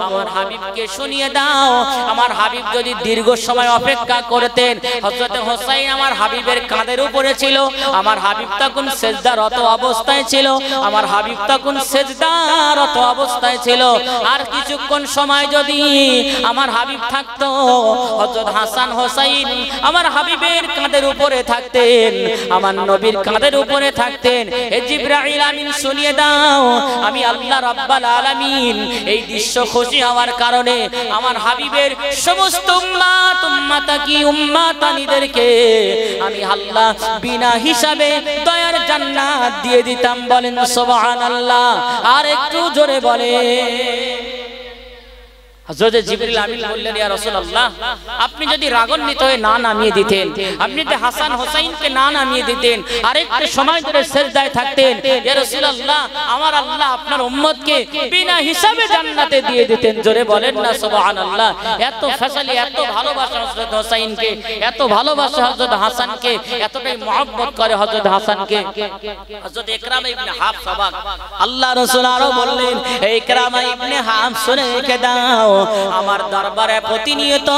আমার হাবিবকে শুনিয়ে দাও আমার হাবিব যদি দীর্ঘ সময় অপেক্ষা করতেন হযরত হোসেন আমার হাবিবের কাঁধের উপরে ছিল আমার হাবিব তখন সেজদারত অবস্থায় ছিল আমার হাবিব তখন সেজদারত অবস্থায় ছিল আর কিছুক্ষণ সময় যদি আমার হাবিব থাকতো হযরত হাসান হোসেন আমার হাবিবের কাঁধের উপরে থাকতেন আমার নবীর কাঁধের উপরে থাকতেন হে জিবরাইল আমিন শুনিয়ে দাও আমি আল্লাহ রাব্বুল আলামিন এই দৃশ্য খুশি হওয়ার কারণে আমার হাবিবের সমস্ত উম্মাতানিদেরকে আমি আল্লাহ বিনা হিসাবে দয়ার জান্নাত দিয়ে দিতাম বলেন সুবহানাল্লাহ আর একটু জোরে বলে হযরত জিবরিল আমিন বললেন ইয়া রাসূলুল্লাহ আপনি যদি রাগান্বিত হয়ে না নামিয়ে দিতেন আপনি যদি হাসান হোসেনকে না নামিয়ে দিতেন আরেকটু সময় ধরে সিজদায় থাকতেন ইয়া রাসূলুল্লাহ আমার আল্লাহ আপনার উম্মতকে বিনা হিসাবে জান্নাতে দিয়ে দিতেন জোরে বলেন না সুবহানাল্লাহ এত ফয়সালি এত ভালোবাসা হযরত হোসেনকে এত ভালোবাসা হযরত হাসানকে এতটাই মহব্বত করে হযরত হাসানকে হযরত ইকরামা ইবনে হাফস অবাক আল্লাহ রাসূল আরো বললেন এই ইকরামা ইবনে হাফস শুনে রেখে দাও আমার দরবারে প্রতিনিয়ত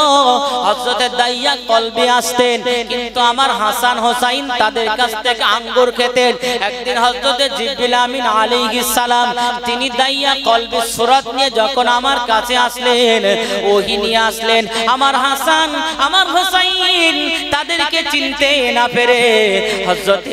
হযরত দাইয়া কলবি আসতেন কিন্তু আমার হাসান হোসেন তাদের কাছ থেকে আঙ্গুর খেতেন একদিন হযরত জিবরিল আমিন আলাইহিস সালাম তিনি দাইয়া কলবি সূরত নিয়ে যখন আমার কাছে আসলেন ওহী নিয়ে আসলেন আমার হাসান আমার হোসেন তাদেরকে চিনতে না পেরে হযরত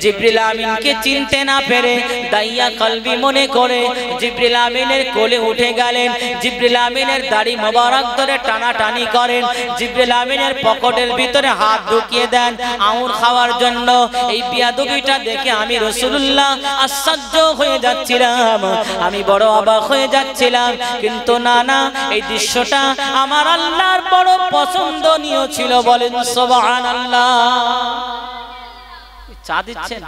জিবরিল আমিনকে চিনতে না পেরে দাইয়া কলবি মনে করে জিবরিল আমিনের কোলে উঠে গেলেন জিবরিল আমিনের দাড়ি মোবারক ধরে টানাটানি করেন জিবরিল আমিনের পকেটের ভিতরে হাত ঢুকিয়ে দেন আঙুর খাওয়ার জন্য এই বিয়াদবিটা দেখে আমি রাসূলুল্লাহ আশ্চর্য হয়ে যাচ্ছিলাম আমি বড় অবাক হয়ে যাচ্ছিলাম কিন্তু না এই দৃশ্যটা আমার আল্লাহর বড় পছন্দনীয় ছিল বলেন সুবহানাল্লাহ চা দিচ্ছেন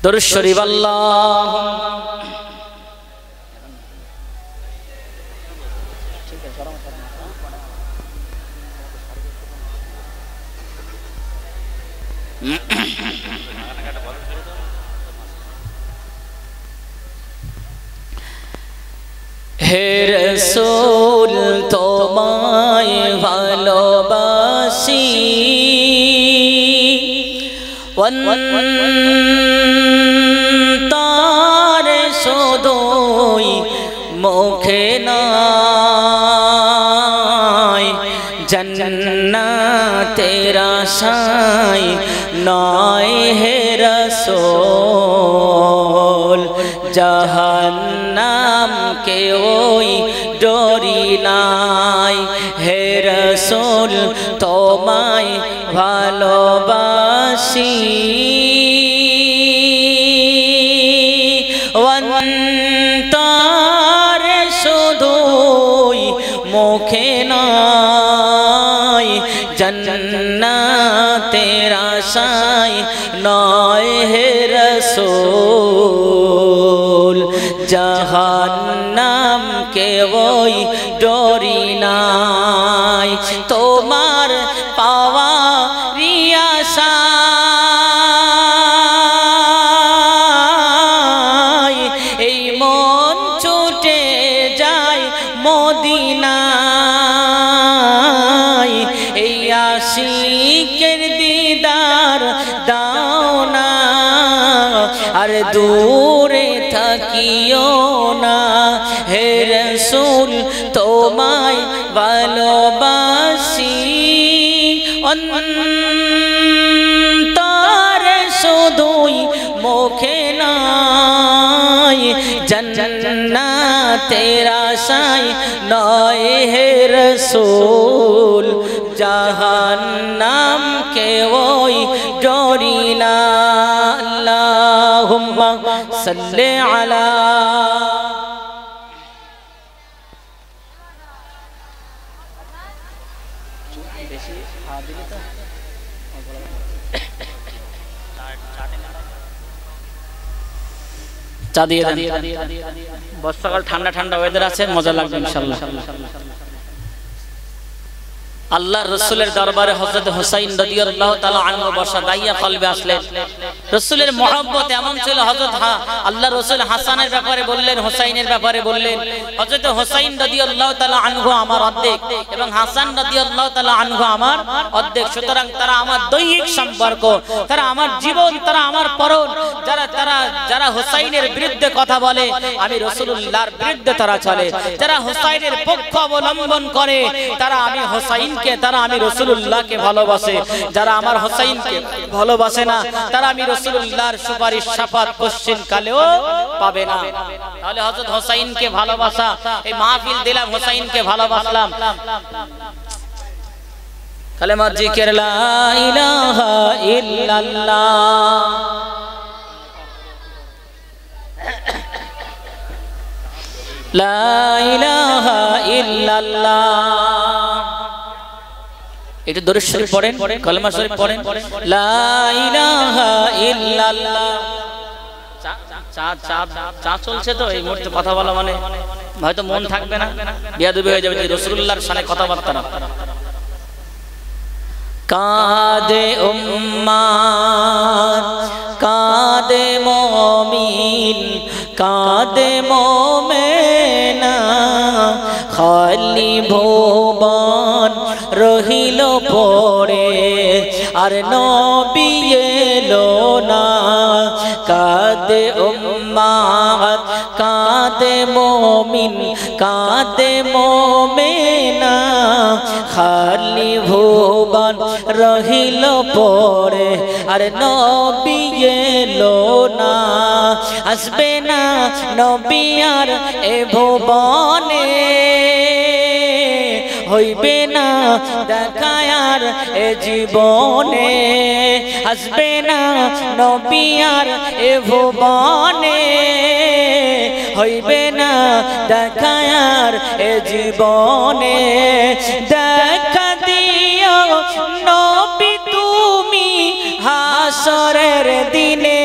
দরুদ শরীফ আল্লাহুম্মা হে রাসূল তোমায় ভালোবাসি অন্তরে শুধুই মুখে নয় জান্নাতের আশায় নয় হে রাসূল জাহান্নাম কে ওই ডরি নাই হে রাসূল তোমায় ভালোবাসি অন্তরে শুধুই মুখে নয় জান্নাতের আশায় নয় হে রাসূল জাহান্নাম কে ওই ডরি নাই তোমার পাওয়া রিয়াশা এই মন ছুটে যায় মদিনায় এই আশিকের দিদার দাও না আর দূরে থাকিও না হে রাসূল তোমায় ভালোবাসি অন্তরে শুধুই মুখে নয় জান্নাতের আশায় নয় হে রাসূল জাহান্নাম কে ওই ডরি না আল্লাহ আল্লাহুম্মা সাল্লি আলা চা দিয়ে দেন বর্ষাকাল ঠান্ডা ঠান্ডা ওয়েদার আছে মজা লাগবে ইনশাআল্লাহ আল্লাহর রাসূলের দরবারে হযরত হুসাইন রাদিয়াল্লাহু তাআলা আনহু বসা দাইয়া কলবে আসলেন রাসূলের মহব্বত এমন ছিল হযরত আল্লাহর রাসূল হাসানের ব্যাপারে বললেন হুসাইনের ব্যাপারে বললেন হযরত হুসাইন রাদিয়াল্লাহু তাআলা আনহু আমার অর্ধেক এবং হাসান রাদিয়াল্লাহু তাআলা আনহু আমার অর্ধেক সুতরাং তারা আমার দৈহিক সম্পর্ক তারা আমার জীবন তারা আমার পরণ যারা হুসাইনের বিরুদ্ধে কথা বলে আমি রাসূলুল্লাহর বিরুদ্ধে তারা চলে যারা হুসাইনের পক্ষ অবলম্বন করে তারা আমি হুসাইন তারা আমি রাসূলুল্লাহকে ভালোবাসে যারা আমার হুসাইনকে ভালোবাসে না তারা আমি রাসূলুল্লাহর সুপারিশ শাফাত কোশ্চেন কালেও পাবে না তাহলে হযরত হুসাইনকে ভালোবাসা এই মাহফিল দিলাম হুসাইনকে ভালোবাসলাম কালেমা জিকির লা ইলাহা ইল্লাল্লাহ লা ইলাহা ইল্লাল্লাহ এটা দরুদ শরীফ পড়েন কলমা শরীফ পড়েন লা ইলাহা ইল্লাল্লাহ চা চলছে তো এই মুহূর্তে কথা বলা মানে হয়তো মন থাকবে না বিয়াদবি হয়ে যাবে রাসূলুল্লাহর শানে কথাবার্তা না কাদে উম্মাত কাদে মুমিন কাদে মুমিনা খালি ভুবন রহিল পড়ে আর নবী এলো না কাদে উম্মাত কাদে মুমিন কাদে মুমিনা খালি ভুবন রহিল পড়ে আর নবী এলো না আসবে না নবী আর এ ভুবনে হইবে না দেখা আর এ জীবনে আসবে না নবী আর এ ভুবনে হইবে না দেখা আর এ জীবনে দেখা দিও নবী তুমি হাসরের দিনে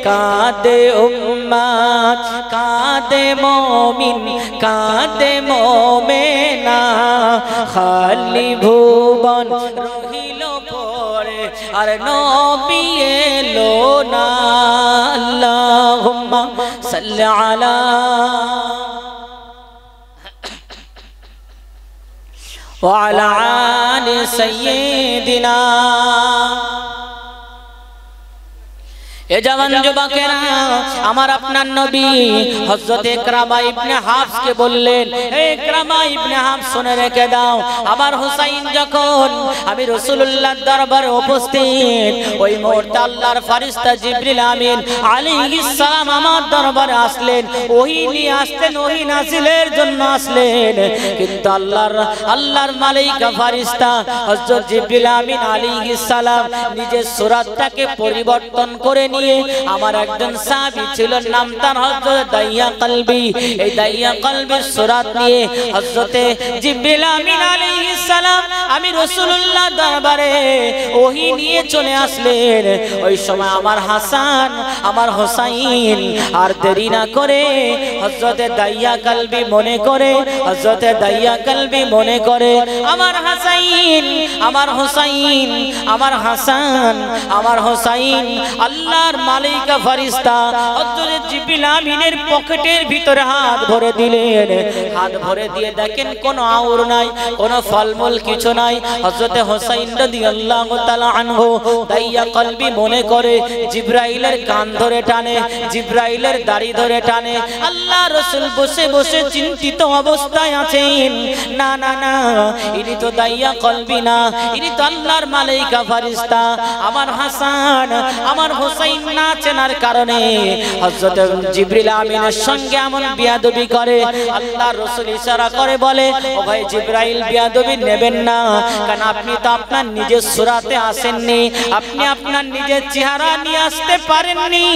কাঁদে উম্মাত কাঁদে মুমিন কাঁদে মুমিনা খালি ভুবন রহিল পড়ে আর নবী এলো না আল্লাহুম্মা সাল্লি আলা ওয়া আলা আলি সাইয়্যিদিনা এ জওয়ান যুবকেরা আমার আপনার নবী হযরত ইকরামা ইবনে হাফস কে বললেন হে ইকরামা ইবনে হাফস শুনে রেখে দাও আমার হুসাইন যখন আমি রাসূলুল্লাহর দরবারে উপস্থিত ওই মুহূর্তে আল্লাহর ফেরেশতা জিবরিল আমিন আলাইহিস সালাম আমার দরবারে আসলেন ওহী নিয়ে আসলেন ওহী নাযিলের জন্য আসলেন কিন্তু আল্লাহর মালায়েকা ফেরেশতা হযরত জিবরিল আমিন আলাইহিস সালাম নিজের সূরাতটাকে পরিবর্তন করে নিয়ে আমার একজন সাহাবী ছিল নাম তার হযরত দাইয়া কলবি এই দাইয়া কলবির সূরাত নিয়ে হযরত জিবরিল আমিন আলাইহিস সালাম আমি রাসূলুল্লাহ দরবারে ওহী নিয়ে চলে আসলেন ওই সময় আমার হাসান আমার হুসাইন আর দেরি না করে হযরত দাইয়া কলবি মনে করে হযরত দাইয়া কলবি মনে করে আমার হাসাইন আমার হুসাইন আমার হাসান আমার হুসাইন আল্লাহর মালায়েকা ফেরেশতা হযরত জিবরিল আমিনের পকেটের ভিতরে হাত ভরে দিলেন হাত ভরে দিয়ে দেখেন কোনো আউর নাই কোনো ফলমূল কিছু নাই হযরত হুসাইন রাদিয়াল্লাহু তাআলা আনহু দাইয়া কলবি মনে করে জিবরাইলের কান ধরে টানে জিবরাইলের দাড়ি ধরে টানে আল্লাহ রাসূল বসে বসে চিন্তিত অবস্থায় আছেন না না না ইনি তো দাইয়া কলবি না ইনি তো আল্লাহর মালায়েকা ফেরেশতা আমার হাসান আমার হুসাইন না চেনার কারণে হযরত জিবরিল আমিনের সঙ্গে এমন বিয়াদবি করে আল্লাহর রাসূল ইশারা করে বলে ও ভাই জিবরাইল বিয়াদবি নেবেন না কারণ আপনি তো আপনার নিজের সূরাতে আসেননি, আপনি আপনার নিজের চেহারা নিয়ে আসতে পারেননি,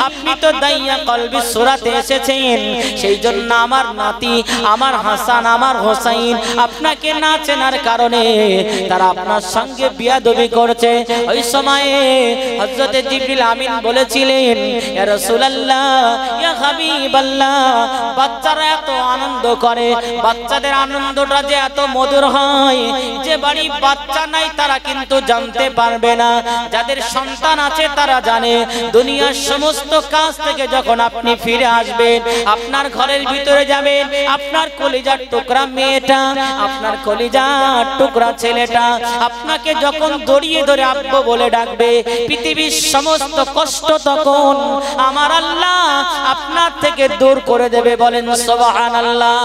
আপনি তো দাইয়া কলবি সূরাতে এসেছেন। সেই জন্য আমার নাতি, আমার হাসান, আমার হোসাইন আপনাকে না চেনার কারণে তারা আপনার সঙ্গে বিয়াদবি করছে। ওই সময়ে হযরত জিবরিল আমিন বলেছিলেন, ইয়া রাসূলুল্লাহ, ইয়া হাবিবাল্লাহ, বাচ্চারা এত আনন্দ করে, বাচ্চাদের আনন্দটা যে এত মধুর হয়, যে বাড়ি বাচ্চা নাই তারা কিন্তু জানতে পারবে না, যাদের সন্তান আছে তারা জানে। দুনিয়ার সমস্ত কাজ থেকে যখন আপনি ফিরে আসবেন, আপনার ঘরের ভিতরে যাবেন, আপনার কলিজার টুকরা মেয়েটা, আপনার কলিজার টুকরা ছেলেটা আপনাকে যখন জড়িয়ে ধরে আব্বু বলে ডাকবে, পৃথিবীর সমস্ত কষ্ট তখন আমার আল্লাহ আপনার থেকে দূর করে দেবে। বলেন সুবহানাল্লাহ।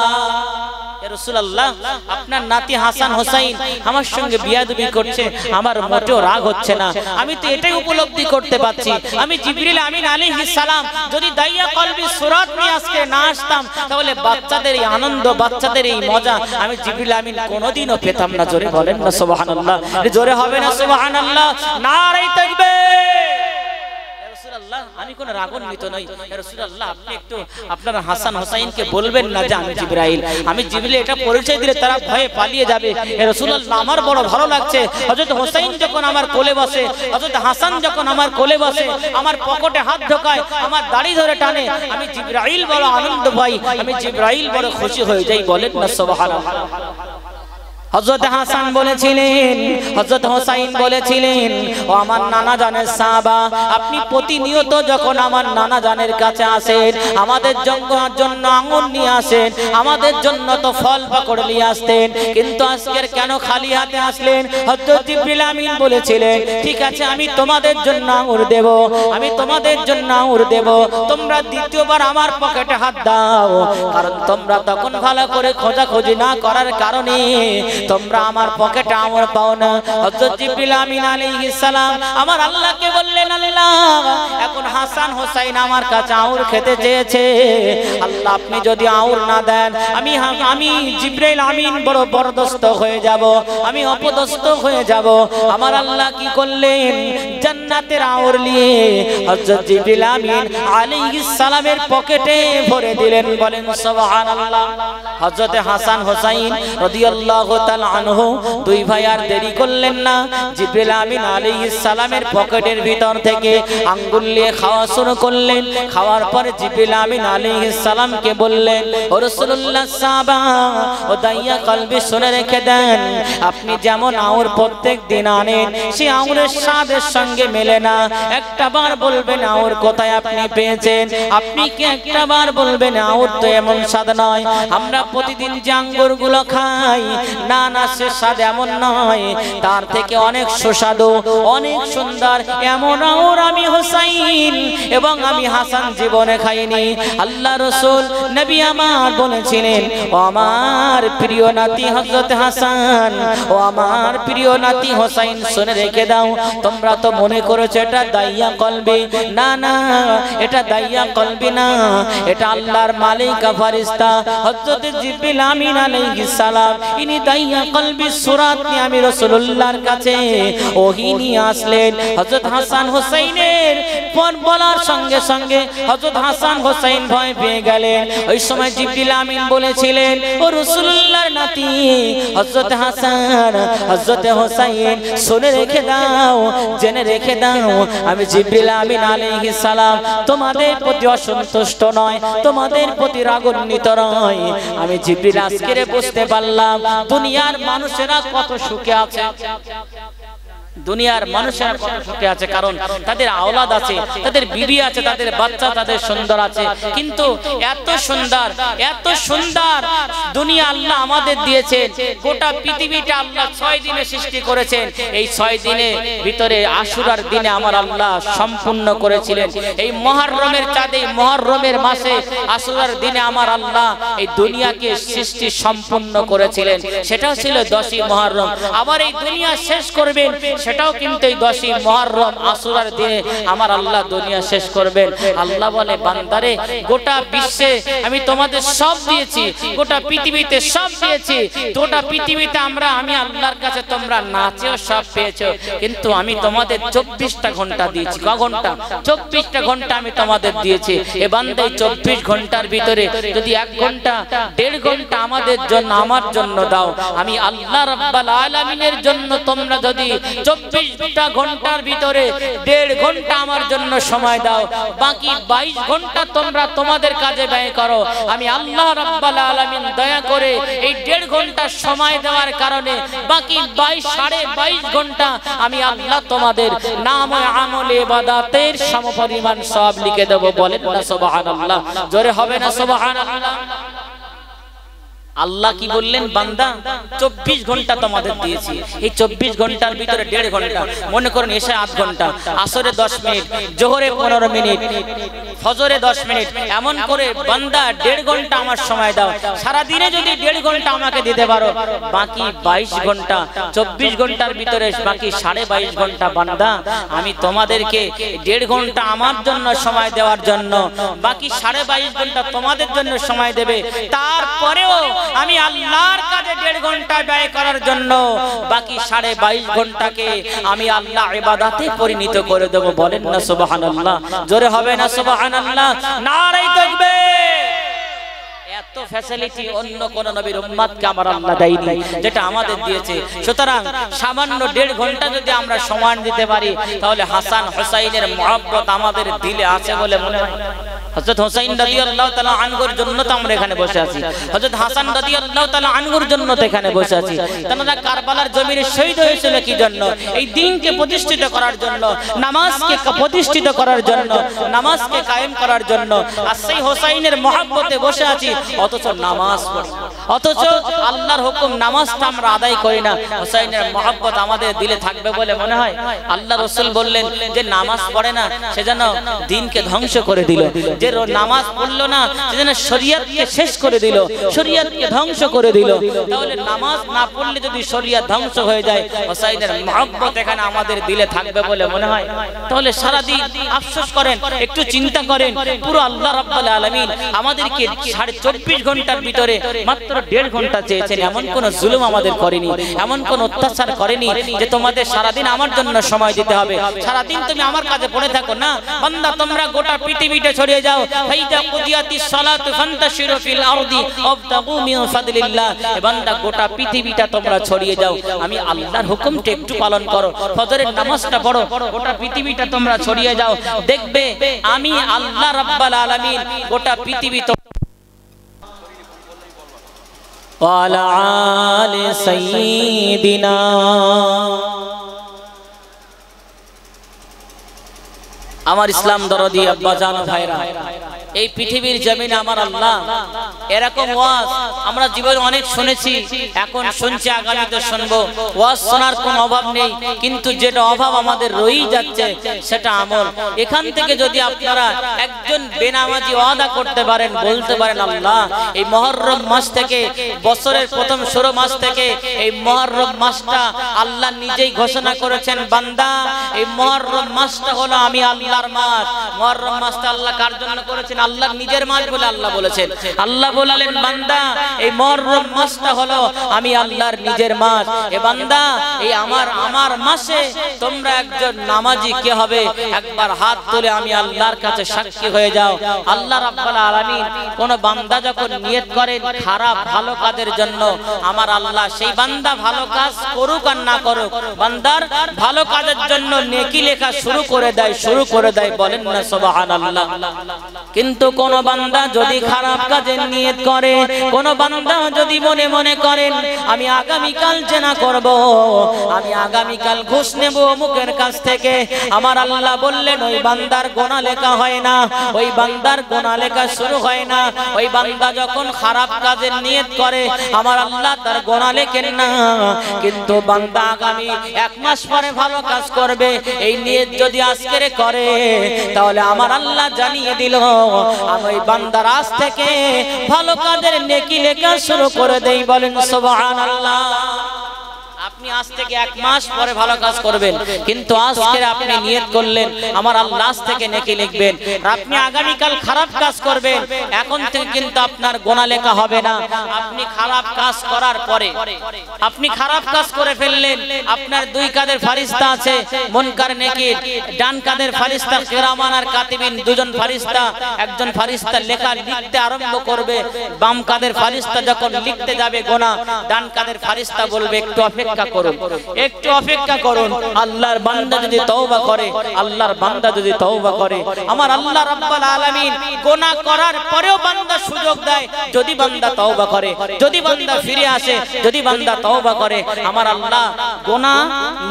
রাসূলুল্লাহ, আপনার নাতি হাসান হোসাইন আমার সঙ্গে বিয়াদবি করছে, আমার মোটেও রাগ হচ্ছে না। আমি তো এটাই উপলব্ধি করতে পারছি, আমি জিবরিল আমিন আলাইহিস সালাম যদি দাইয়া কলবি সূরাত নিয়ে আজকে না আসতাম, তাহলে বাচ্চাদের এই আনন্দ, বাচ্চাদের এই মজা আমি জিবরিল আমিন কোনোদিনও পেতাম না। জোরে বলেন না সুবহানাল্লাহ। জোরে হবে না সুবহানাল্লাহ? নারে তাকবীর। আমি কোন রাগান্বিত নই। রাসূলুল্লাহ, আপনি একটু আপনার হাসান হোসাইনকে বলবেন না যে আমি জিবরাইল। আমি জিবরিল এটা পরিচয় দিলে তারা ভয়ে পালিয়ে যাবে। রাসূলুল্লাহ, আমার বড় ভালো লাগছে, হযরত হোসাইন যখন আমার কোলে বসে, হযরত হাসান যখন আমার কোলে বসে, আমার পকেটে হাত ঢোকায়, আমার দাড়ি ধরে টানে, আমি জিবরাইল বড় আনন্দ পাই, আমি জিবরাইল বড় খুশি হয়ে যাই। বলেন না সুবহানাল্লাহ। হযরত হাসান বলেছিলেন, হযরত হোসাইন বলেছিলেন, ও আমার নানা জানের সাহাবা, আপনি প্রতিনিয়ত যখন আমার নানা জানের কাছে আসেন, আমাদের জন্য আঙ্গুর নিয়ে আসেন, আমাদের জন্য তো ফল পাকড় নিয়ে আসতেন, কিন্তু আজকের কেন খালি হাতে আসলেন? হযরত জিবরিল আমিন বলেছিলেন, ঠিক আছে আমি তোমাদের জন্য আঙ্গুর দেব, আমি তোমাদের জন্য আঙ্গুর দেব, তোমরা দ্বিতীয়বার আমার পকেটে হাত দাও, কারণ তোমরা তখন ভালো করে খোঁজাখুঁজি না করার কারণে তোমরা আমার পকেটে আঙ্গুর পাও না। হযরত জিবরিল আমিন আলাইহিস সালাম আমার আল্লাহকে বললেন, আল্লাহ, এখন হাসান হোসাইন আমার কাছে আঙ্গুর খেতে চেয়েছে, আল্লাহ আপনি যদি আঙ্গুর না দেন, আমি জিবরিল আমিন বড় বরদস্ত হয়ে যাব, আমি অপদস্থ হয়ে যাব। আমার আল্লাহ কি করলেন? জান্নাতের আঙ্গুর নিয়ে হযরত জিবরিল আমিন আলাইহিস সালামের পকেটে ভরে দিলেন। বলেন সুবহানাল্লাহ। হযরত হাসান হোসাইন রাদিয়াল্লাহু তাআলা আনহু দুই ভাই আর দেরি করলেন না, জিবরিল আমিন আলাইহিস সালামের পকেটের ভিতর থেকে আঙ্গুর নিয়ে খাওয়া শুরু করলেন। খাওয়ার পরে জিবরিল আমিন আলাইহিস সালামকে বললেন, ও রাসূলুল্লাহ, সাহাবা ও দাইয়া কলবি শুনে রেখে দেন, আপনি যেমন আঙ্গুর প্রত্যেক দিন আনেন, সেই আঙ্গুরের স্বাদের সঙ্গে মেলে না। একটা বার বলবেন আঙ্গুর কোথায় আপনি পেয়েছেন, আপনি কি একটা বার বলবেন আঙ্গুর তো এমন স্বাদ নয়, আমরা প্রতিদিন যে আঙ্গুরগুলো খাই, না না সে স্বাদ এমন নয়, তার থেকে অনেক সুস্বাদু, অনেক সুন্দর। এমন আঙ্গুর আমি হোসাইন এবং আমি হাসান জীবনে খাইনি। আল্লাহ রাসূল নবী আমার বলেছিলেন, ও আমার প্রিয় নাতি হযরত হাসান, ও আমার প্রিয় নাতি হোসাইন, শুনে রেখে দাও, তোমরা তো মনে করেছো এটা দাইয়া কলবি, না না এটা দাইয়া কলবি না, এটা আল্লাহর মালায়েকা ফেরেশতা হযরত জিবরিল আমিন আলাইহিস সালাম, ইনি দাইয়া কলবি সূরাত নিয়ে আমি রাসূলুল্লাহর কাছে ওহী নিয়ে আসলেন। হযরত হাসান হোসাইনের পর বলার সঙ্গে সঙ্গে হযরত হাসান হোসাইন ভয় পেয়ে গেলেন। ওই সময় জিবরিল আমিন বলেছিলেন, ও রাসূলুল্লাহর নাতি হযরত হাসান, হযরত হোসাইন, শুনে রেখে দাও, জেনে রেখে দাও, আমি জিবরিল আমিন আলাইহিস সালাম তোমাদের প্রতি অসন্তুষ্ট নয়, তোমাদের প্রতি রাগান্বিত নয়। আমি জিবরিল আজকে বুঝতে পারলাম দুনিয়ার মানুষেরা কত সুখে আছে, দুনিয়ার মানুষেরা কত সুখে আছে, কারণ তাদের আওলাদ আছে, তাদের বিবি আছে, তাদের বাচ্চা, তাদের সুন্দর আছে। কিন্তু এত সুন্দর, এত সুন্দর দুনিয়া আল্লাহ আমাদের দিয়েছেন। গোটা পৃথিবীটা আল্লাহ 6 দিনে সৃষ্টি করেছেন। এই 6 দিনে ভিতরে আশুরার দিনে আমার আল্লাহ সম্পূর্ণ করেছিলেন। এই মুহররমের চাঁদে, মুহররমের মাসে আশুরার দিনে আমার আল্লাহ এই দুনিয়াকে সৃষ্টি সম্পূর্ণ করেছিলেন। সেটা ছিল 10ই মুহররম। আবার এই দুনিয়া শেষ করবেন সেটাও কিন্তু এই 10ই মুহররম আশুরার দিনে আমার আল্লাহ দুনিয়া শেষ করবেন। আল্লাহ বলে বান্দারে গোটা বিশ্বে আমি তোমাদের সব দিয়েছি, গোটা পৃথিবীতে সব দিয়েছি, গোটা পৃথিবীতে আমি আল্লাহর কাছে তোমরা নাচেও সব পেয়েছো, কিন্তু আমি তোমাদের 24টা ঘন্টা দিয়েছি। ক ঘন্টা? 24টা ঘন্টা আমি তোমাদের দিয়েছি। এ বান্দা 24 ঘন্টার ভিতরে যদি 1 ঘন্টা 1.5 ঘন্টা আমাদের জন্য আমার জন্য দাও, আমি আল্লাহ রাব্বুল আলামিনের জন্য তোমরা যদি 24টা ঘন্টার ভিতরে 1.5 ঘন্টা আমার জন্য সময় দাও, বাকি 22 ঘন্টা তোমরা তোমাদের কাজে ব্যয় করো, আমি আল্লাহ রাব্বুল আলামিন দয়া করে এই 1.5 ঘন্টা সময় দেওয়ার কারণে বাকি 22 ঘন্টা আমি আল্লাহ তোমাদের নাম ও আমল ইবাদতের সমপরিমাণ সব লিখে দেব। বলেন না সুবহানাল্লাহ? জোরে হবে না সুবহানাল্লাহ? আল্লাহ কি বললেন? বান্দা 24 ঘন্টা তোমাদের দিয়েছি, এই 24 ঘন্টার ভিতরে 1.5 ঘন্টা, মনে করুন এশা 8 ঘন্টা, আসরে 10 মিনিট, জোহরে 15 মিনিট, ফজরে 10 মিনিট, এমন করে বান্দা 1.5 ঘন্টা আমার সময় দাও। সারা দিনে যদি 1.5 ঘন্টা আমাকে দিতে পারো, বাকি 22 ঘন্টা, 24 ঘন্টার ভিতরে বাকি 22.5 ঘন্টা বান্দা আমি তোমাদেরকে 1.5 ঘন্টা আমার জন্য সময় দেওয়ার জন্য, বাকি 22.5 ঘন্টা তোমাদের জন্য সময় দেবে। তারপরেও আমি আল্লাহর কাছে 1.5 ঘন্টা ব্যয় করার জন্য বাকি 22.5 ঘন্টাকে আমি আল্লাহ ইবাদতে পরিণত করে দেব। বলেন না সুবহানাল্লাহ? জোরে হবে না সুবহানাল্লাহ? নারে তাকবীর! এত ফ্যাসিলিটি অন্য কোন নবীর উম্মতকে আমার আল্লাহ দেয়নি, যেটা আমাদের দিয়েছে। সুতরাং সামান্য 1.5 ঘন্টা যদি আমরা সময় দিতে পারি, তাহলে হাসান হুসাইনের মহব্বত আমাদের দিলে আছে বলে মনে হয়। হযরত হুসাইন রাদিয়াল্লাহু তাআলা আনহুর জন্য তো আমরা এখানে বসে আছি, হযরত হাসান রাদিয়াল্লাহু তাআলা আনহুর জন্য তো এখানে বসে আছি। তারা কারবালার জমিনে শহীদ হয়েছিল কি জন্য? এই দ্বীনকে প্রতিষ্ঠিত করার জন্য, নামাজকে প্রতিষ্ঠিত করার জন্য, নামাজকে কায়েম করার জন্য। আর সেই হুসাইনের মহব্বতে বসে আছি, অথচ নামাজ পড়ি, অথচ আল্লাহর হুকুম নামাজটা আমরা আদায় করি না। হুসাইনের মহব্বত আমাদের দিলে থাকবে বলে মনে হয়? আল্লাহ রাসূল বললেন যে নামাজ পড়ে না সে যেন দ্বীনকে ধ্বংস করে দিল, যে নামাজ পড়লো না সে যেন শরীয়তকে শেষ করে দিল, শরীয়তকে ধ্বংস করে দিল। তাহলে নামাজ না পড়লে যদি শরীয়ত ধ্বংস হয়ে যায়, হুসাইনের মহব্বত এখানে আমাদের দিলে থাকবে বলে মনে হয়? তাহলে সারা দিন আফসোস করেন, একটু চিন্তা করেন, পুরো আল্লাহ রাব্বুল আলামিন আমাদেরকে 24 ঘন্টার ভিতরে মাত্র 1.5 ঘন্টা চেয়েছেন। এমন কোন জুলুম আমাদের করেনি, এমন কোন অত্যাচার করেনি যে তোমাদের সারাদিন আমার জন্য সময় দিতে হবে, সারাদিন তুমি আমার কাছে পড়ে থাকো। না বান্দা, তোমরা গোটা পৃথিবীতে ছড়িয়ে যাও। ফাইদা কুদিয়াতিস সালাতু ফান্তাশিরু ফিল আরদি ওয়াবতাগু মিন ফাদলিল্লাহ। এ বান্দা গোটা পৃথিবীটা তোমরা ছড়িয়ে যাও, আমি আল্লাহর হুকুমটা একটু পালন করো, ফজরের নামাজটা পড়ো, গোটা পৃথিবীটা তোমরা ছড়িয়ে যাও, দেখবে আমি আল্লাহ রাব্বুল আলামিন গোটা পৃথিবী ওয়ালা আলি সাইয়্যিদিনা। আমার ইসলাম দরদি আব্বাজান ভাইরা, এই পৃথিবীর জমিনে আমার আল্লাহ এরকম ওয়াজ আমরা জীবনে অনেক শুনেছি, এখন শুনছি, আগামীতে শুনবো। ওয়াজ শোনার কোনো অভাব নেই, কিন্তু যেটা অভাব আমাদের রয়েই যাচ্ছে সেটা আমল। এখান থেকে যদি আপনারা একজন বেনামাজি ওয়াদা করতে পারেন, বলতে পারেন আল্লাহ এই মুহররম মাস থেকে, বছরের প্রথম 16 মাস থেকে এই মুহররম মাসটা আল্লাহ নিজেই ঘোষণা করেছেন, বান্দা এই মুহররম মাসটা হলো আমি আল্লাহর মাস। মুহররম মাসটা আল্লাহ কার জন্য করেছেন? আল্লাহর নিজের মাস বলে আল্লাহ বলেছেন। আল্লাহ বললেন, বান্দা এই মুহররম মাসটা হলো আমি আল্লাহর নিজের মাস। এ বান্দা এই আমার মাসে তোমরা একজন নামাজি কে হবে? একবার হাত তুলে আমি আল্লাহর কাছে সাক্ষী হয়ে যাও। আল্লাহ রাব্বুল আলামিন কোন বান্দা যখন নিয়ত করেন খারাপ ভালো কাজের জন্য, আমার আল্লাহ সেই বান্দা ভালো কাজ করুক আর না করুক, বান্দার ভালো কাজের জন্য নেকি লেখা শুরু করে দেয়। বলেন না সুবহানাল্লাহ? কিন্তু কোন বান্দা যদি খারাপ কাজের নিয়ত করে, কোন বান্দা যদি মনে মনে করেন আমি আগামীকাল জেনা করব, আমি আগামীকাল ঘুষ নেব অমুকের কাছ থেকে, আমার আল্লাহ বললেন ওই বান্দার গোনা লেখা হয় না, ওই বান্দার গোনা লেখা শুরু হয় না। ওই বান্দা যখন খারাপ কাজের নিয়ত করে আমার আল্লাহ তার গোনা লেখেন না। কিন্তু বান্দা আগামী 1 মাস পরে ভালো কাজ করবে, এই নিয়ত যদি আজকে করে, তাহলে আমার আল্লাহ জানিয়ে দিল আমি ওই বান্দার আজ থেকে ভালো কাজের নেকি লেখা শুরু করে দেই। বলেন সুবহানাল্লাহ? আপনি আজ থেকে 1 মাস পরে ভালো কাজ করবেন, কিন্তু আজকে আপনি নিয়ত করলেন আমার আল্লাহ আজ থেকে নেকি লিখবেন। আপনি আগামীকাল খারাপ কাজ করবেন, এখন থেকে কিন্তু আপনার গুনাহ লেখা হবে না। আপনি খারাপ কাজ করার পরে আপনি খারাপ কাজ করে ফেললেন, আপনার 2 কাঁধের ফেরেশতা আছে মুনকার নেকির, ডান কাঁধের ফেরেশতা কিরামান আর কাতিবিন, 2 জন ফেরেশতা, একজন ফেরেশতা লেখা লিখতে আরম্ভ করবে, বাম কাঁধের ফেরেশতা যখন লিখতে যাবে গুনাহ, ডান কাঁধের ফেরেশতা বলবে একটু অপেক্ষা করুন, একটু অপেক্ষা করুন। আল্লাহর বান্দা যদি তওবা করে, আল্লাহর বান্দা যদি তওবা করে, আমার আল্লাহ রাব্বুল আলামিন গুনাহ করার পরেও বান্দা সুযোগ দেয়। যদি বান্দা তওবা করে, যদি বান্দা ফিরে আসে, যদি বান্দা তওবা করে, আমার আল্লাহ গুনাহ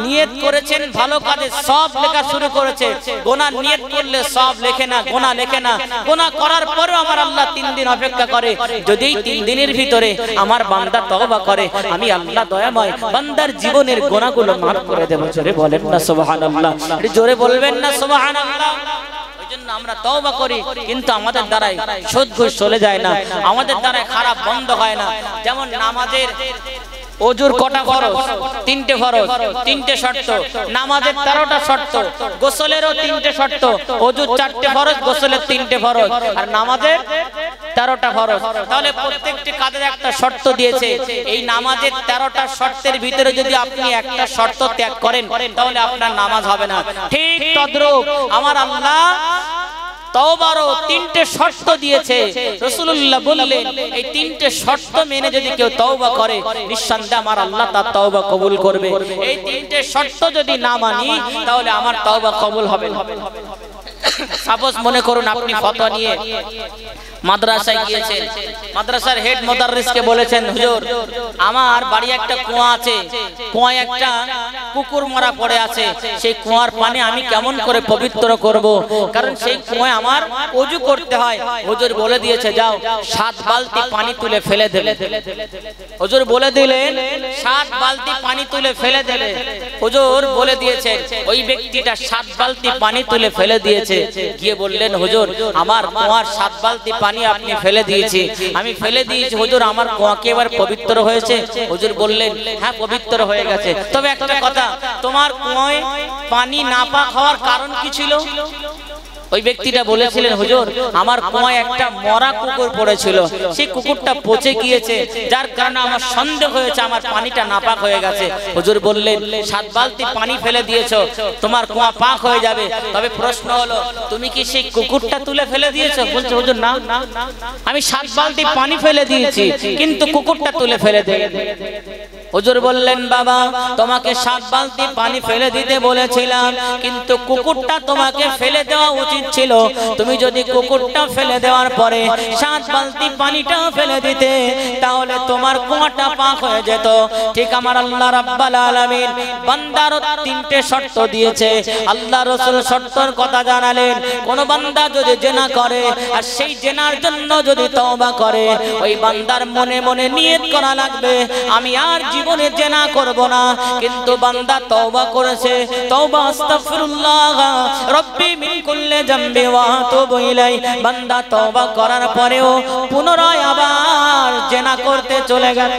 নিয়ত করেছেন ভালো কাজে সব লেখা শুরু করেছে। গুনাহ নিয়ত করলে সব লেখে না, গুনাহ লেখে না। গুনাহ করার পরেও আমার আল্লাহ 3 দিন অপেক্ষা করে। যদি 3 দিনের ভিতরে আমার বান্দা তওবা করে, আমি আল্লাহ দয়াময় বান্দার জীবনের গুনাহগুলো maaf করে দেব। জোরে বলেন না সুবহানাল্লাহ, জোরে বলবেন না সুবহানাল্লাহ। ওইজন্য আমরা তওবা করি, কিন্তু আমাদের দ্বারাই সুদ ঘুষ চলে যায় না, আমাদের দ্বারাই খারাপ বন্ধ হয় না। যেমন নামাজের ওজুর কটা ফরজ? 3টে ফরজ, 3টে শর্ত। নামাজের 13টা শর্ত, গোসলেরও 3টে শর্ত। ওজুর 4টে ফরজ, গোসলের 3টে ফরজ, আর নামাজের 13টা ফরজ। তাহলে প্রত্যেকটি কাজের একটা শর্ত দিয়েছে। এই নামাজের 13টা শর্তের ভিতরে যদি আপনি একটা শর্ত ত্যাগ করেন, তাহলে আপনার নামাজ হবে না। ঠিক তদ্রূপ আমার আল্লাহ তওবারও 3টে শর্ত দিয়েছে। রাসূলুল্লাহ বললেন এই 3টে শর্ত মেনে যদি কেউ তওবা করে, নিঃসন্দেহে আমার আল্লাহ তার তওবা কবুল করবে। এই 3টে শর্ত যদি না মানি, তাহলে আমার তওবা কবুল হবে না। সাপোজ মনে করুন আপনি ফতোয়া নিয়ে মাদ্রাসায় গিয়েছেন, মাদ্রাসার হেড মুদাররিসকে বলেছেন, হুজুর আমার বাড়ি একটা কুয়া আছে, কুয়ায় একটা কুকুর মরা পড়ে আছে, সেই কুয়ার পানি আমি কেমন করে পবিত্র করব, কারণ সেই কুয়ায় আমার ওযু করতে হয়। হুজুর বলে দিয়েছে যাও 7 বালতি পানি তুলে ফেলে দেবে। হুজুর বলে দিলেন 7 বালতি পানি তুলে ফেলে দেবে। হুজুর বলে দিয়েছেন, ওই ব্যক্তিটা 7 বালতি পানি তুলে ফেলে দিয়েছে। গিয়ে বললেন হুজুর আমার কুয়ার 7 বালতি পানি আপনি ফেলে দিয়েছি, আমি ফেলে দিয়েছি হুজুর, আমার কুয়া কি এবার পবিত্র হয়েছে? হুজুর বললেন হ্যাঁ পবিত্র হয়ে গেছে। তবে একটা কথা, তোমার কুয়ায় পানি নাপাক হওয়ার কারণ কি ছিল? ওই ব্যক্তিটা বলেছিলেন হুজুর আমার কুয়ায় একটা মরা কুকুর পড়েছিল, সেই কুকুরটা পচে গিয়েছে, যার কারণে আমার সন্দেহ হয়েছে আমার পানিটা নাপাক হয়ে গেছে। হুজুর বললেন 7 বালতি পানি ফেলে দিয়েছো, তোমার কুয়া পাক হয়ে যাবে। তবে প্রশ্ন হলো তুমি কি সেই কুকুরটা তুলে ফেলে দিয়েছো? বলছে হুজুর না, আমি 7 বালতি পানি ফেলে দিয়েছি, কিন্তু কুকুরটা তুলে ফেলে দেয়। হুজুর বললেন বাবা তোমাকে 7 বালতি পানি ফেলে দিতে বলেছিলাম, কিন্তু কুকুরটা তোমাকে ফেলে দেওয়া উচিত ছিল। তুমি যদি কুকুরটা ফেলে দেওয়ার পরে 7 বালতি পানিটা ফেলে দিতে, তাহলে তোমার কুয়াটা পাক হয়ে যেত। ঠিক আমার আল্লাহ রাব্বুল আলামিন বান্দার 3টে শর্ত দিয়েছে। আল্লাহ রাসূল শর্তের কথা জানালেন, কোন বান্দা যদি জিনা করে আর সেই জিনার জন্য যদি তওবা করে, ওই বান্দার মনে মনে নিয়ত করা লাগবে আমি আর জীবনে জিনা করব না। কিন্তু বান্দা তওবা করেছে, তওবা আস্তাগফিরুল্লাহ রব্বি মিন কুল্লি যামবি ওয়া আতুবু ইলাই, বান্দা তওবা করার পরেও পুনরায় আবার জিনা করতে চলে গেল,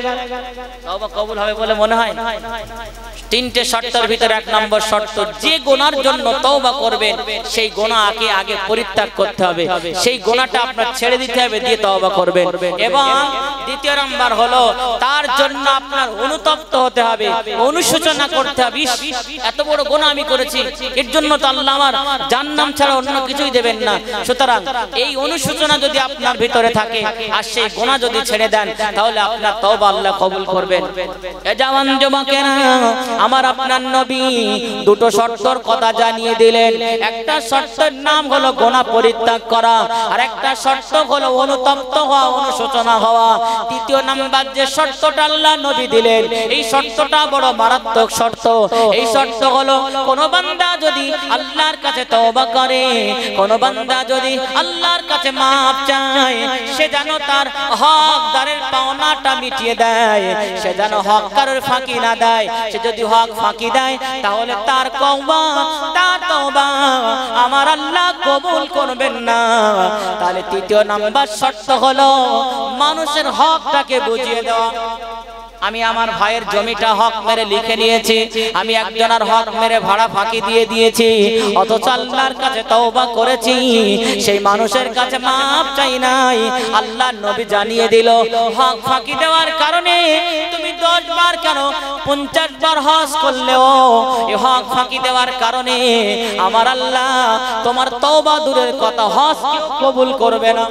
তওবা কবুল হবে বলে মনে হয়? 3টে শর্তের ভিতরে 1 নম্বর শর্ত, যে গুনার জন্য তওবা করবেন সেই গুনাহকে আগে পরিত্যাগ করতে হবে, সেই গুনাহটা আপনার ছেড়ে দিতে হবে, দিয়ে তওবা করবেন। এবং দ্বিতীয় নাম্বার হলো তার জন্য আপনার অনুতপ্ত হতে হবে, অনুশোচনা করতে হবে, এত বড় গুনাহ আমি করেছি, এর জন্য তো আল্লাহ আমার জান্নাত ছাড়া অন্য কিছুই দেবেন না। সুতরাং এই অনুশোচনা যদি আপনার ভিতরে থাকে আর সেই গুনাহ যদি ছেড়ে দেন, তাহলে আপনার তওবা আল্লাহ কবুল করবেন। এ জওয়ান যুবকেরা, আমার আপনার নবী 2টো শর্তের কথা জানিয়ে দিলেন। একটা শর্তের নাম হলো গুনাহ পরিত্যাগ করা, আর একটা শর্ত হলো অনুতপ্ত হওয়া, অনুশোচনা হওয়া। তৃতীয় নাম্বার যে শর্তটা আল্লাহ নবী দিলেন, এই শর্তটা বড় মারাত্মক শর্ত। এই শর্ত হলো কোন বান্দা যদি আল্লাহর কাছে তওবা করে, কোন বান্দা যদি আল্লাহর কাছে মাফ চায়, সে যেন তার হকদারের পাওনাটা মিটিয়ে দেয়, সে যেন হকদারের ফাঁকি না দেয়। সে যদি হক ফাঁকি দেয়, তাহলে তার তওবা আমার আল্লাহ কবুল করবেন না। তাহলে তৃতীয় নাম্বার শর্ত হলো মানুষের হকটাকে বুঝিয়ে দেওয়া। আমি আমার ভাইয়ের জমিটা হক মেরে লিখে নিয়েছি, আমি একজনের হক মেরে ভাড়া ফাঁকি দিয়ে দিয়েছি, অথচ আল্লাহর কাছে তওবা করেছি, সেই মানুষের কাছে মাপ চাই নাই। আল্লাহ নবী জানিয়ে দিল, হক ফাঁকি দেওয়ার কারণে তুমি 10 বার কেন 50 বার হজ করলেও এই হক ফাঁকি দেওয়ার কারণে আমার আল্লাহ তোমার তওবা দূরের কথা হজ কবুল করবে না।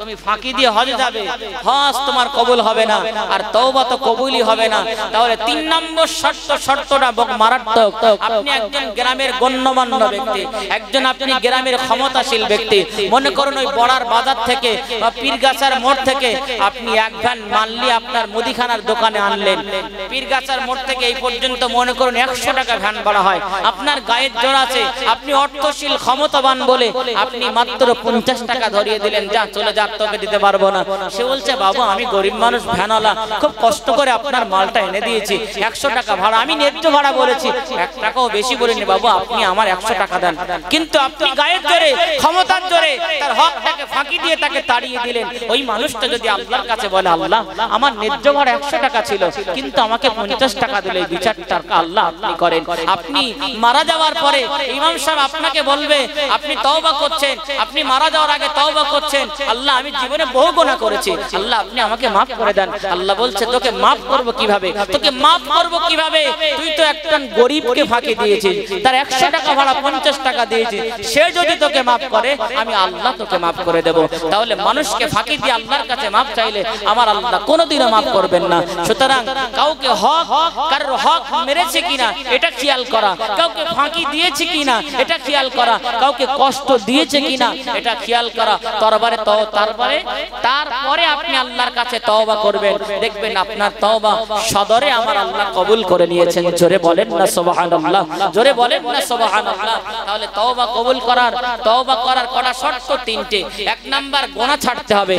তুমি ফাঁকি দিয়ে হজে যাবে, হজ তোমার কবুল হবে না, আর তওবা তো কবুলই হবে না। তাহলে 3 নম্বর শর্তটা মারাত্মক। আপনি একজন গ্রামের গণ্যমান্য ব্যক্তি, একজন আপনি গ্রামের ক্ষমতাশীল ব্যক্তি, মনে করুন ওই বড়ার বাজার থেকে বা পীরগাছার মোড় থেকে আপনি এক ভ্যান মানলি আপনার মুদিখানার দোকানে আনলেন, পীরগাছার মোড় থেকে এই পর্যন্ত মনে করুন 100 টাকা ভ্যান ভাড়া হয়, আপনার গায়ের জোর আছে, আপনি অর্থশীল ক্ষমতাবান বলে আপনি মাত্র 50 টাকা ধরিয়ে দিলেন, যা চলে যা, তোকে দিতে পারবো না। সে বলছে, বাবু আমি গরিব মানুষ, ভ্যানওয়ালা, খুব কষ্ট করে আপনার মালটা এনে দিয়েছি, 100 টাকা ভাড়া, আমি ন্যায্য ভাড়া বলেছি, 1 টাকাও বেশি বলিনি, বাবু আপনি আমার 100 টাকা দেন। কিন্তু আপনি গায়ের জোরে, ক্ষমতার জোরে তার হকটাকে ফাঁকি দিয়ে তাকে তাড়িয়ে দিলেন। ওই মানুষটা যদি আল্লাহর কাছে বলে, আল্লাহ আমার ন্যায্য ভাড়া 100 টাকা ছিল, কিন্তু আমাকে 50 টাকা দিলে, এই বিচার টাকা আল্লাহ আপনি করেন। আপনি মারা যাওয়ার পরে ইমাম সাহেব আপনাকে বলবে, আপনি তওবা করছেন, আপনি মারা যাওয়ার আগে তওবা করছেন, আল্লাহ আমি জীবনে বহু গুনাহ করেছি, আল্লাহ আপনি আমাকে maaf করে দেন। আল্লাহ বলছে, তোকে maaf করব কিভাবে, তোকে maaf করব কিভাবে? তুই তো একজন গরিবকে ফাঁকি দিয়েছিস, তার 100 টাকা ভাড়া 50 টাকা দিয়েছিস, সে যদি তোকে maaf করে আমি আল্লাহ তোকে maaf করে দেব। তাহলে মানুষকে ফাঁকি দিয়ে আল্লাহর কাছে maaf চাইলে আমার আল্লাহ কোনোদিনও maaf করবেন না। সুতরাং কাউকে কারোর হক মেরেছে কিনা এটা খেয়াল করা, কাউকে ফাঁকি দিয়েছে কিনা এটা খেয়াল করা, কাউকে কষ্ট দিয়েছে কিনা এটা খেয়াল করা, তারপরে আপনি আল্লাহর কাছে তওবা করবেন, দেখবেন আপনার তওবা সদরে আমার আল্লাহ কবুল করে নিয়েছেন। জোরে বলেন না সুবহানাল্লাহ, জোরে বলেন না সুবহানাল্লাহ। তাহলে তওবা কবুল করার, তওবা করার কটা শর্ত 3টে। 1 নাম্বার গুনাহ ছাড়তে হবে,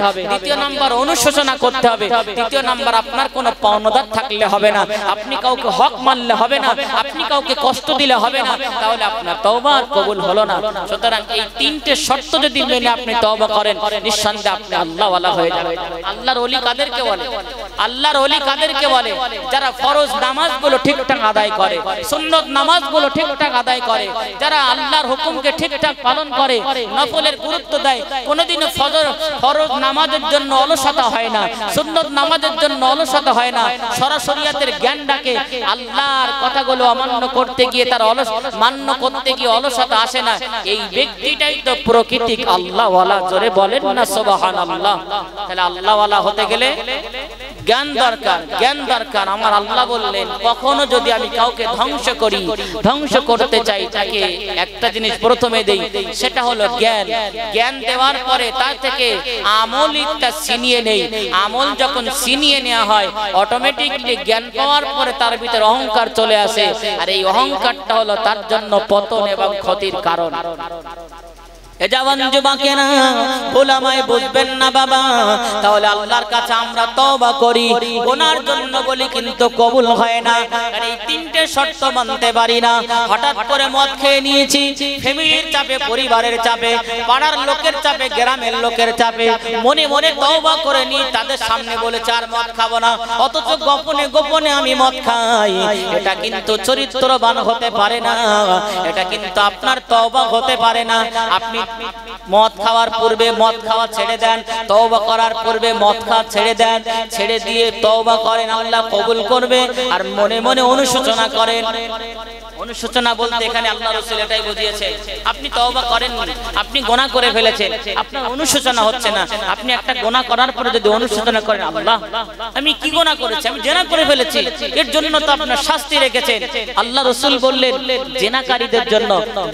2 নাম্বার অনুশোচনা করতে হবে, 3 নাম্বার আপনার কোনো পাওনাদার থাকলে হবে না, আপনি কাউকে হক মানলে হবে না, আপনি কাউকে কষ্ট দিলে হবে না, তাহলে আপনার তওবা কবুল হলো না। সুতরাং এই 3টে শর্ত যদি মেনে আপনি তওবা করেন, নিঃসন্দেহে আপনি আল্লাহ ওয়ালা হয়ে যাবেন। আল্লাহর ওলি কাদেরকে বলে? আল্লাহর ওলি কাদেরকে বলে? যারা ফরজ নামাজগুলো ঠিকঠাক আদায় করে, সুন্নত নামাজগুলো ঠিকঠাক আদায় করে, যারা আল্লাহর হুকুমকে ঠিকঠাক পালন করে, নফলের গুরুত্ব দেয়, কোনোদিনও ফরজ নামাজের জন্য অলসতা হয় না, সুন্নত নামাজের জন্য অলসতা হয় না, শরিয়তের জ্ঞান ডাকে, আল্লাহর কথাগুলো অমান্য করতে গিয়ে তার মান্য করতে গিয়ে অলসতা আসে না, এই ব্যক্তিটাই তো প্রকৃতিক আল্লাহ ওয়ালা। জোরে বলেন না সুবহানাল্লাহ। তাহলে আল্লাহ ওয়ালা হতে গেলে জ্ঞান দরকার, জ্ঞান দরকার। আমার আল্লাহ বললেন, কখনো যদি আমি কাউকে ধ্বংস করি, ধ্বংস করতে চাই, তাকে একটা জিনিস প্রথমে দেই, সেটা হলো জ্ঞান। জ্ঞান দেওয়ার পরে তার থেকে আমলটা ছিনিয়ে নেই। আমল যখন ছিনিয়ে নেওয়া হয়, অটোমেটিকলি জ্ঞান পাওয়ার পরে তার ভিতরে অহংকার চলে আসে, আর এই অহংকারটা হলো তার জন্য পতন এবং ক্ষতির কারণ। জওয়ান যুবকেরা, ভুলামায় বুঝবেন না বাবা। তাহলে আল্লাহর কাছে আমরা তওবা করি, গুনার জন্য বলি, কিন্তু কবুল হয় না। আর এই 3টে শর্ত মানতে পারি না। হঠাৎ করে মদ খেয়ে নিয়েছি, ফ্যামিলির চাপে, পরিবারের চাপে, পাড়ার লোকের চাপে, গ্রামের লোকের চাপে মনে মনে তওবা করে নি, তাদের সামনে বলেছে আর মদ খাবো না, অথচ গোপনে গোপনে আমি মদ খাই। এটা কিন্তু চরিত্রবান হতে পারে না, এটা কিন্তু আপনার তওবা হতে পারে না। আপনি মদ খাওয়ার পূর্বে মদ খাওয়া ছেড়ে দেন, তওবা করার পূর্বে মদ খাওয়া ছেড়ে দেন, ছেড়ে দিয়ে তওবা করেন, আল্লাহ কবুল করবে। আর মনে মনে অনুশোচনা করেন। অনুশোচনা বলতে এখানে আল্লাহ রাসূল এটাই বুঝিয়েছে, আপনি তওবা করেন, আপনি গুনাহ করে ফেলেছেন, আপনার অনুশোচনা হচ্ছে না। আপনি একটা গুনাহ করার পরে যদি অনুশোচনা করেন, আল্লাহ আমি কি গুনাহ করেছি, আমি জিনা করে ফেলেছি, এর জন্য তো আপনার শাস্তি রেখেছেন। আল্লাহ রাসূল বললেন, জিনাকারীদের জন্য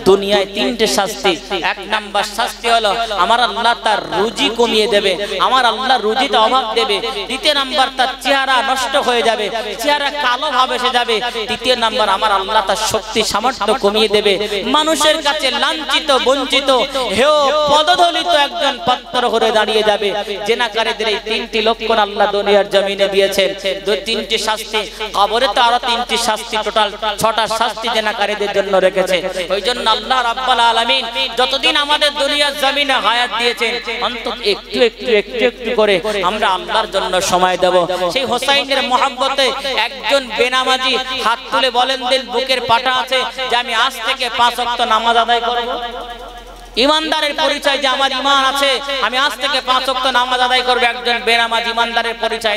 দুনিয়ায় 3টে শাস্তি। 1 নাম্বার শাস্তি হলো আমার আল্লাহ তার রুজি কমিয়ে দেবে, আমার আল্লাহ রুজিতে অভাব দেবে। 2 নাম্বার তার চেহারা নষ্ট হয়ে যাবে, চেহারা কালো ভাবে এসে যাবে। 3 নাম্বার আমার আল্লাহ তার শক্তি সামর্থ্য কমিয়ে দেবে, মানুষের কাছে লাঞ্ছিত বঞ্চিত হেয় পদদলিত একজন পাত্র হয়ে দাঁড়িয়ে যাবে। জেনাকারীদের এই তিনটি লক্ষণ আল্লাহ দুনিয়ার জমিনে দিয়েছেন। তিনটি শাস্তি, কবরে তো আরো তিনটি শাস্তি, টোটাল 6টা শাস্তি জেনাকারীদের জন্য রেখেছে। ওই জন্য আল্লাহ রাব্বুল আলামিন যতদিন আমাদের দুনিয়ার জমিনে হায়াত দিয়েছেন, অন্তত একটু একটু একটু একটু করে আমরা আল্লাহর জন্য সময় দেব। সেই হোসাইনের মহব্বতে একজন বেনামাজি হাত তুলে বলেন দিল বুকের পাটা আছে যে আমি আজ থেকে 5 ওয়াক্ত নামাজ আদায় করব। ইমানদারের পরিচয় যে আমার ঈমান আছে, আমি আজ থেকে 5 ওয়াক্ত নামাজ আদায় করব। একজন বেনামাজি ইমানদারের পরিচয়।